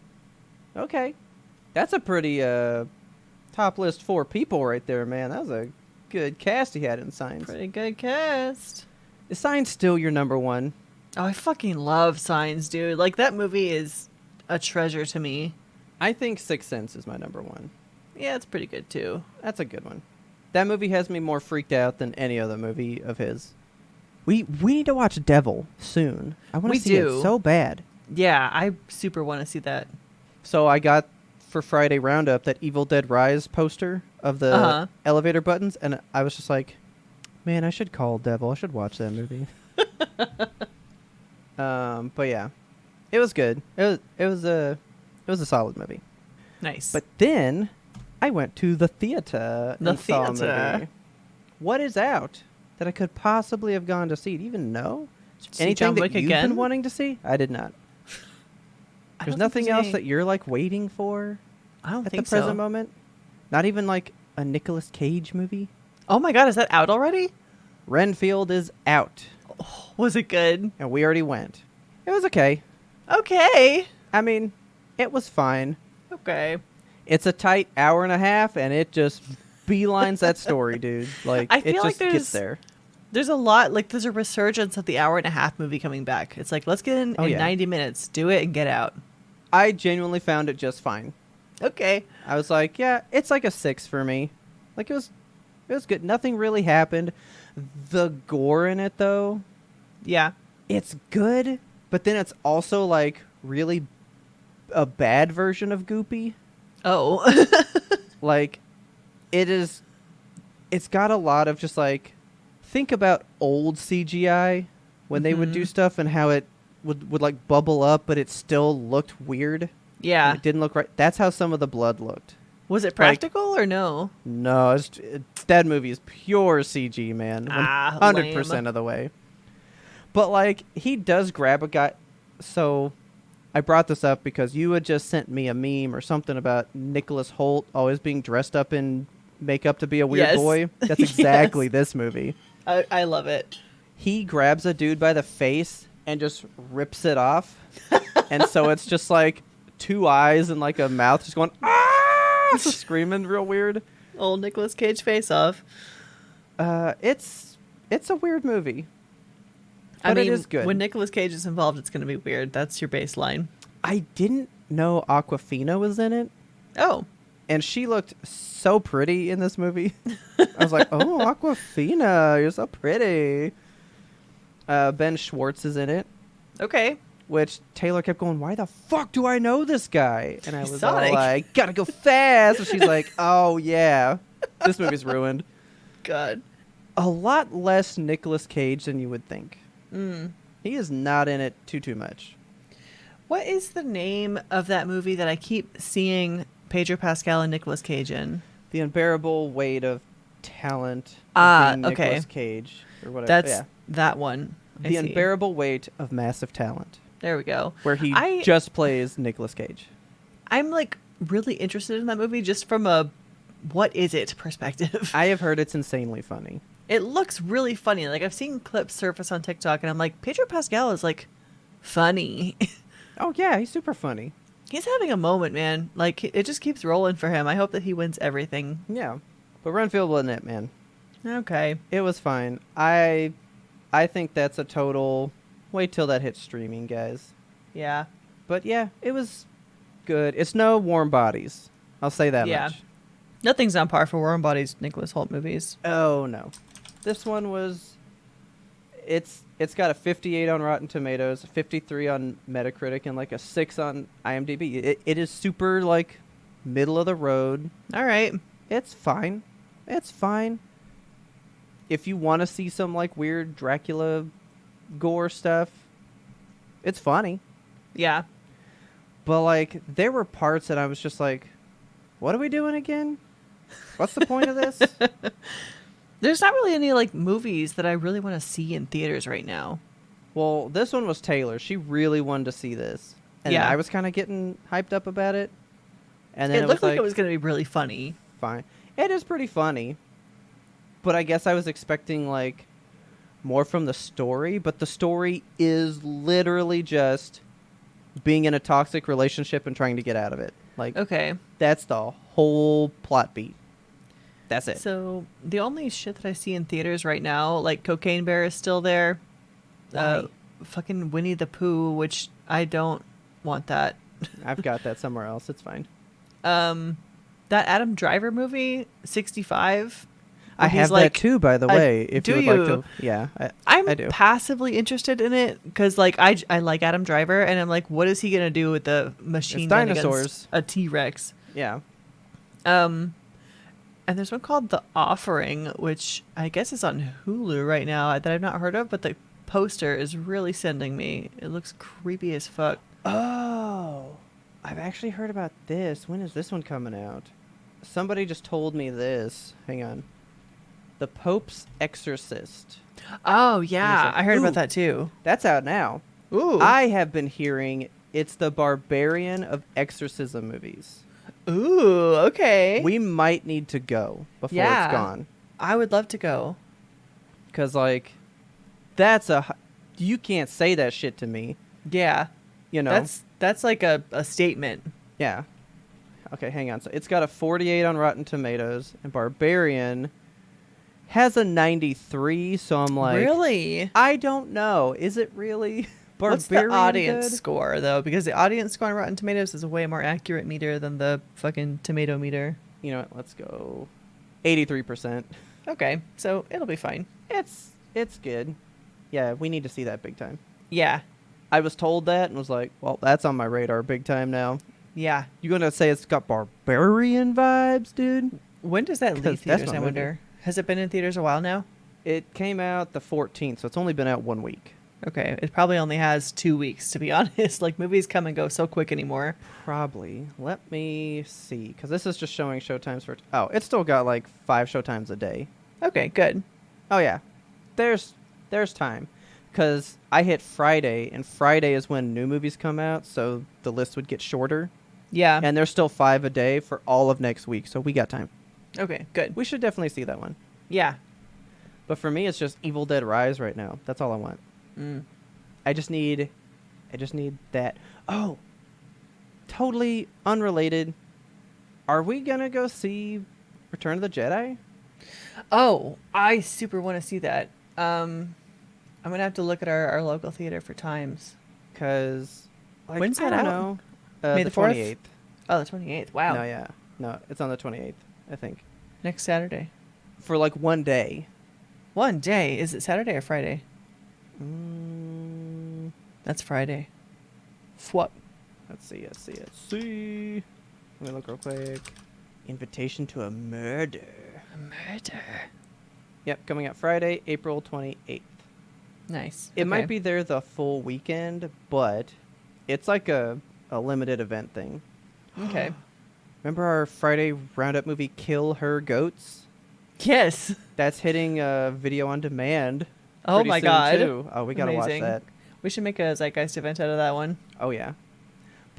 Okay. That's a pretty top list 4 people right there, man. That was a good cast he had in Signs. Pretty good cast. Is Signs still your number 1? Oh, I fucking love Signs, dude. Like, that movie is a treasure to me. I think Sixth Sense is my number 1. Yeah, it's pretty good, too. That's a good one. That movie has me more freaked out than any other movie of his. We need to watch Devil soon. I want to see it so bad. Yeah, I super want to see that. So I got for Friday Roundup that Evil Dead Rise poster of the elevator buttons, and I was just like, man, I should call Devil. I should watch that movie. But yeah, it was good. It was a solid movie. Nice. But then I went to the theater and saw a movie. What is out that I could possibly have gone to see? Do you even know? Anything that you've been wanting to see? I did not. There's nothing else that you're like waiting for. I don't think so. At the present moment. Not even like a Nicolas Cage movie. Oh my god, is that out already? Renfield is out. Oh, was it good? And we already went. It was okay. Okay. I mean, it was fine. Okay. It's a tight hour and a half, and it just beelines that story, dude. Like, I feel it just like gets there. There's a lot, like, there's a resurgence of the hour and a half movie coming back. It's like, let's get in 90 minutes, do it, and get out. I genuinely found it just fine. Okay. I was like, yeah, it's like a 6 for me. Like, it was good. Nothing really happened. The gore in it, though. Yeah. It's good, but then it's also, like, really a bad version of goopy. Oh. Like, it's got a lot of just, like, think about old CGI when they would do stuff and how it would like bubble up, but it still looked weird. Yeah. It didn't look right. That's how some of the blood looked. Was it practical or no? No, that movie is pure CG, man. 100% lame. of the way. But like, he does grab a guy. So I brought this up because you had just sent me a meme or something about Nicholas Hoult always being dressed up in makeup to be a weird boy. That's exactly this movie. I love it. He grabs a dude by the face and just rips it off. And so it's just like 2 eyes and like a mouth just going, ah! Screaming real weird. Old Nicolas Cage face off. It's a weird movie. But I mean, it is good. When Nicolas Cage is involved, it's going to be weird. That's your baseline. I didn't know Awkwafina was in it. Oh. And she looked so pretty in this movie. I was like, oh, Awkwafina, you're so pretty. Ben Schwartz is in it. Okay. Which Taylor kept going, why the fuck do I know this guy? And I was Sonic. all like, gotta go fast. And she's like, oh, yeah. This movie's ruined. God. A lot less Nicolas Cage than you would think. Mm. He is not in it too much. What is the name of that movie that I keep seeing Pedro Pascal and Nicolas Cage in? The Unbearable Weight of Talent. Okay. Nicolas Cage or whatever. That's that one. The Unbearable Weight of Massive Talent. There we go. Where he just plays Nicolas Cage. I'm like really interested in that movie just from a what is it perspective. I have heard it's insanely funny. It looks really funny. Like, I've seen clips surface on TikTok, and I'm like, Pedro Pascal is, like, funny. Oh, yeah, he's super funny. He's having a moment, man. Like, it just keeps rolling for him. I hope that he wins everything. Yeah. But Renfield wasn't it, man. Okay. It was fine. I think that's a total... Wait till that hits streaming, guys. Yeah. But, yeah, it was good. It's no Warm Bodies. I'll say that much. Nothing's on par for Warm Bodies Nicholas Hoult movies. Oh, no. This one was... It's got a 58 on Rotten Tomatoes, 53 on Metacritic, and like a 6 on IMDb. It is super, like, middle of the road. All right. It's fine. It's fine. If you want to see some, like, weird Dracula gore stuff, it's funny. Yeah. But, like, there were parts that I was just like, what are we doing again? What's the point of this? There's not really any, like, movies that I really want to see in theaters right now. Well, this one was Taylor. She really wanted to see this. And yeah. I was kind of getting hyped up about it. And then it looked like it was going to be really funny. Fine. It is pretty funny. But I guess I was expecting, like, more from the story. But the story is literally just being in a toxic relationship and trying to get out of it. Like, okay. That's the whole plot beat. That's it. So the only shit that I see in theaters right now, like Cocaine Bear is still there. Fucking Winnie the Pooh, which I don't want that. I've got that somewhere else. It's fine. That Adam Driver movie, 65. I have that too, by the way. If you would like to, yeah, I'm I do. Passively interested in it because, like, I like Adam Driver, and I'm like, what is he gonna do with the machine gun dinosaurs against a T-Rex? Yeah. And there's one called The Offering, which I guess is on Hulu right now that I've not heard of, but the poster is really sending me. It looks creepy as fuck. Oh, I've actually heard about this. When is this one coming out? Somebody just told me this. Hang on. The Pope's Exorcist. Oh, yeah. I heard Ooh, about that too. That's out now. Ooh. I have been hearing it's the Barbarian of exorcism movies. Ooh, okay. We might need to go before it's gone. I would love to go. Because, like, you can't say that shit to me. Yeah. You know? That's like a statement. Yeah. Okay, hang on. So it's got a 48 on Rotten Tomatoes, and Barbarian has a 93, so I'm like... Really? I don't know. Is it really Barbarian? What's the audience good? score, though? Because the audience score on Rotten Tomatoes is a way more accurate meter than the fucking tomato meter. You know what? Let's go 83%. Okay, so it'll be fine. It's good. Yeah, we need to see that big time. Yeah. I was told that and was like, well, that's on my radar big time now. Yeah. You gonna say it's got Barbarian vibes, dude? When does that leave theaters, I wonder? Has it been in theaters a while now? It came out the 14th, so it's only been out 1 week. Okay, it probably only has 2 weeks, to be honest. Like, movies come and go so quick anymore. Probably. Let me see, because this is just showing showtimes for... Oh, it's still got, like, 5 showtimes a day. Okay, good. Oh, yeah. There's time. Because I hit Friday, and Friday is when new movies come out, so the list would get shorter. Yeah. And there's still 5 a day for all of next week, so we got time. Okay, good. We should definitely see that one. Yeah. But for me, it's just Evil Dead Rise right now. That's all I want. I just need that. Oh, totally unrelated. Are we gonna go see Return of the Jedi? Oh, I super want to see that. I'm gonna have to look at our local theater for times. Cause like, when's that I don't out? know. May the 28th. Oh, the 28th. Wow. No, it's on the 28th. I think next Saturday. For like 1 day. 1 day? Is it Saturday or Friday? That's Friday. What? Let's see. Let me look real quick. Invitation to a Murder. A Murder. Yep, coming out Friday, April 28th. Nice. It might be there the full weekend, but it's like a limited event thing. Okay. Remember our Friday roundup movie, Kill Her Goats? Yes. That's hitting video on demand. Oh my god. Too. Oh, we gotta watch that. We should make a Zeitgeist event out of that one. Oh yeah.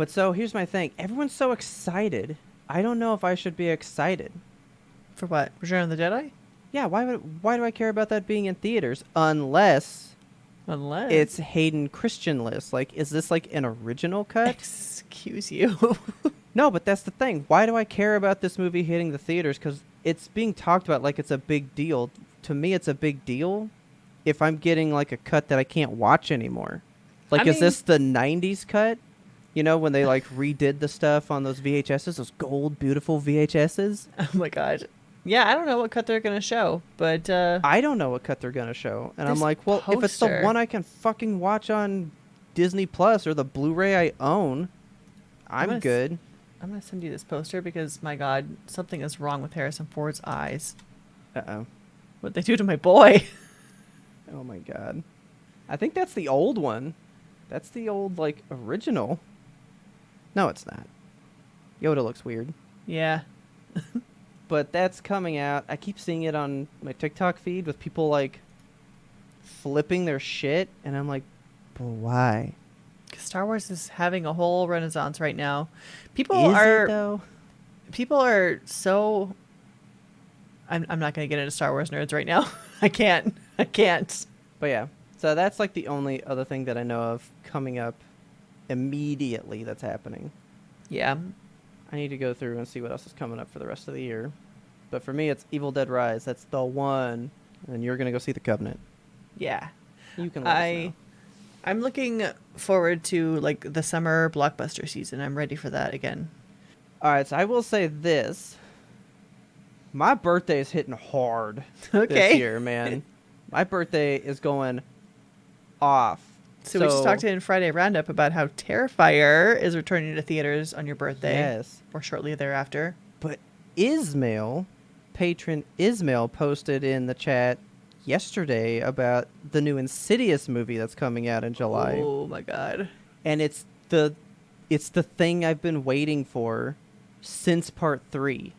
But so here's my thing. Everyone's so excited. I don't know if I should be excited. For what? Return of the Jedi? Yeah, why do I care about that being in theaters? Unless it's Hayden Christensen-less. Like, is this like an original cut? Excuse you. No, but that's the thing. Why do I care about this movie hitting the theaters? Because it's being talked about like it's a big deal. To me, it's a big deal if I'm getting like a cut that I can't watch anymore. Like, is this the 90s cut? You know, when they like redid the stuff on those VHSs, those gold, beautiful VHSs? Oh my God. Yeah, I don't know what cut they're going to show, but... I don't know what cut they're going to show. And I'm like, well, if it's the one I can fucking watch on Disney Plus or the Blu-ray I own, I'm good. I'm going to send you this poster because, my God, something is wrong with Harrison Ford's eyes. Uh-oh. What'd they do to my boy? Oh my God. I think that's the old one. That's the old, like, original. No, it's not. Yoda looks weird. Yeah. But that's coming out. I keep seeing it on my TikTok feed with people, like, flipping their shit. And I'm like, but why? Because Star Wars is having a whole renaissance right now. People is it, though? People are so... I'm not going to get into Star Wars nerds right now. I can't. But yeah. So that's, like, the only other thing that I know of coming up immediately that's happening. Yeah. I need to go through and see what else is coming up for the rest of the year. But for me, it's Evil Dead Rise. That's the one. And you're going to go see The Covenant. Yeah. You can let us know. I'm looking forward to, like, the summer blockbuster season. I'm ready for that again. All right, so I will say this. My birthday is hitting hard this year, man. My birthday is going off. So we just talked in Friday Roundup about how Terrifier is returning to theaters on your birthday. Yes. Or shortly thereafter. But Ismail, patron Ismail, posted in the chat yesterday about the new Insidious movie that's coming out in July. Oh my God. And it's the thing I've been waiting for since part 3.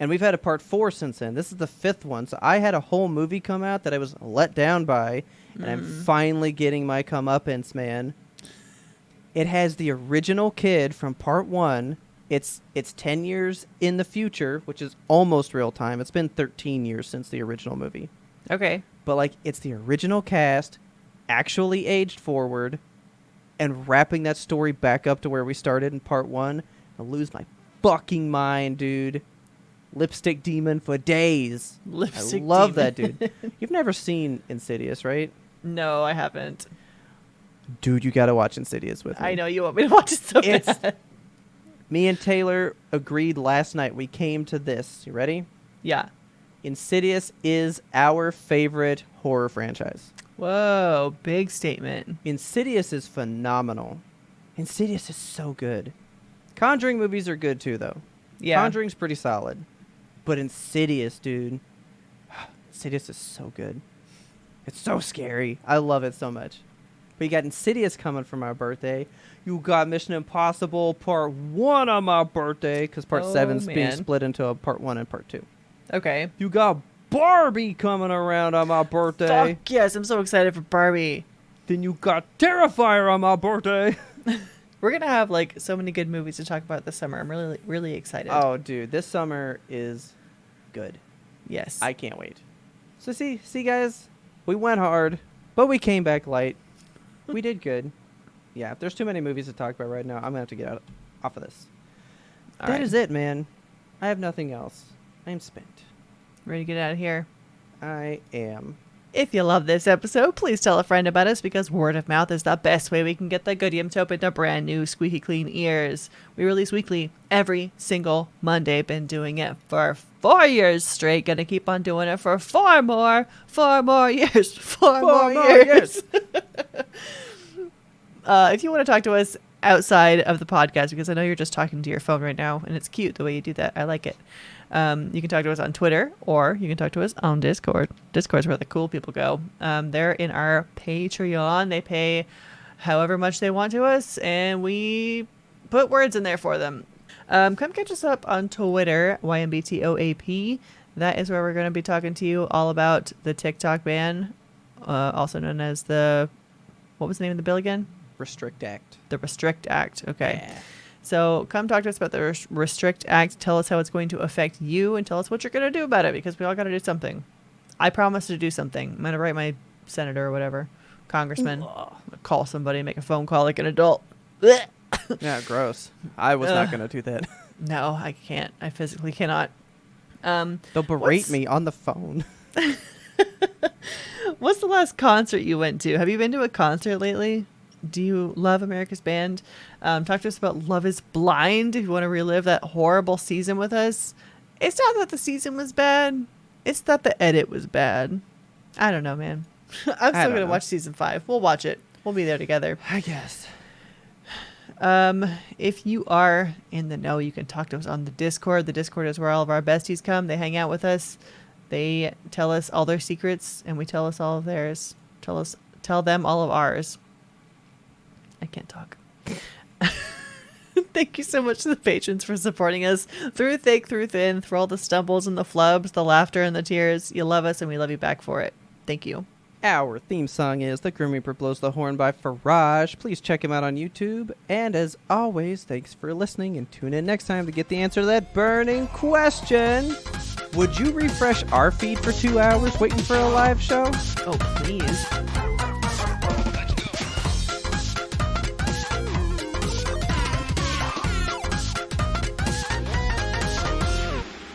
And we've had a part 4 since then. This is the 5th one. So I had a whole movie come out that I was let down by. And I'm finally getting my comeuppance, man. It has the original kid from part 1. It's 10 years in the future, which is almost real time. It's been 13 years since the original movie. Okay. But, like, it's the original cast, actually aged forward, and wrapping that story back up to where we started in part 1. I'll lose my fucking mind, dude. Lipstick demon for days. Lipstick I love demon. that dude. You've never seen Insidious, right? No, I haven't. Dude, you gotta watch Insidious with me. I know you want me to watch it so bad. Me and Taylor agreed last night. We came to this. You ready? Yeah. Insidious is our favorite horror franchise. Whoa, big statement. Insidious is phenomenal. Insidious is so good. Conjuring movies are good too, though. Yeah. Conjuring's pretty solid. But Insidious, dude. Insidious is so good. It's so scary. I love it so much. But you got Insidious coming for my birthday. You got Mission Impossible Part 1 on my birthday, because Part 7's being split into a Part 1 and Part 2. Okay. You got Barbie coming around on my birthday. Fuck yes, I'm so excited for Barbie. Then you got Terrifier on my birthday. We're going to have, like, so many good movies to talk about this summer. I'm really, really excited. Oh, dude, this summer is good. Yes. I can't wait. So see, guys, we went hard, but we came back light. We did good. Yeah, if there's too many movies to talk about right now, I'm going to have to get off of this. That is it, man. I have nothing else. I'm spent. Ready to get out of here? I am. If you love this episode, please tell a friend about us, because word of mouth is the best way we can get the good yum-tope into brand new squeaky clean ears. We release weekly every single Monday. Been doing it for 4 years straight. Gonna keep on doing it for 4 more years. 4 more years. If you want to talk to us outside of the podcast, because I know you're just talking to your phone right now, and it's cute the way you do that. I like it. You can talk to us on Twitter, or you can talk to us on Discord. Discord's where the cool people go. They're in our Patreon. They pay however much they want to us, and we put words in there for them. Come catch us up on Twitter, YMBTOAP. That is where we're going to be talking to you all about the TikTok ban, also known as the... What was the name of the bill again? Restrict Act. The Restrict Act. Okay. Yeah. So come talk to us about the Restrict Act. Tell us how it's going to affect you and tell us what you're going to do about it, because we all got to do something. I promise to do something. I'm going to write my senator or whatever, congressman, call somebody, make a phone call like an adult. Yeah, gross. I was not going to do that. No, I can't. I physically cannot. They'll berate me on the phone. What's the last concert you went to? Have you been to a concert lately? Do you love America's Band? Talk to us about Love is Blind if you want to relive that horrible season with us. It's not that the season was bad. It's that the edit was bad. I don't know, man. I'm still going to watch season 5. We'll watch it. We'll be there together. I guess. If you are in the know, you can talk to us on the Discord. The Discord is where all of our besties come. They hang out with us. They tell us all their secrets, and we tell us all of theirs. Tell them all of ours. I can't talk. Thank you so much to the patrons for supporting us through thick, through thin, through all the stumbles and the flubs, the laughter and the tears. You love us, and we love you back for it. Thank you. Our theme song is The Grim Reaper Blows the Horn by Faraj. Please check him out on YouTube. And as always, thanks for listening, and tune in next time to get the answer to that burning question. Would you refresh our feed for 2 hours waiting for a live show? Oh, please.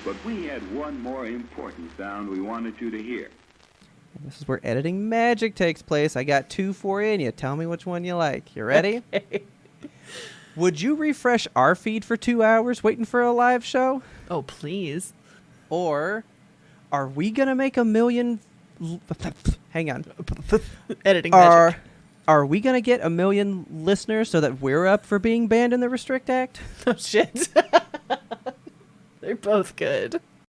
But we had one more important sound we wanted you to hear. This is where editing magic takes place. I got 2 for you, and you tell me which one you like. You ready? Okay. Would you refresh our feed for 2 hours waiting for a live show? Oh, please. Or are we going to make 1 million... Hang on. Editing magic. Are we going to get 1 million listeners so that we're up for being banned in the Restrict Act? Oh, shit. They're both good.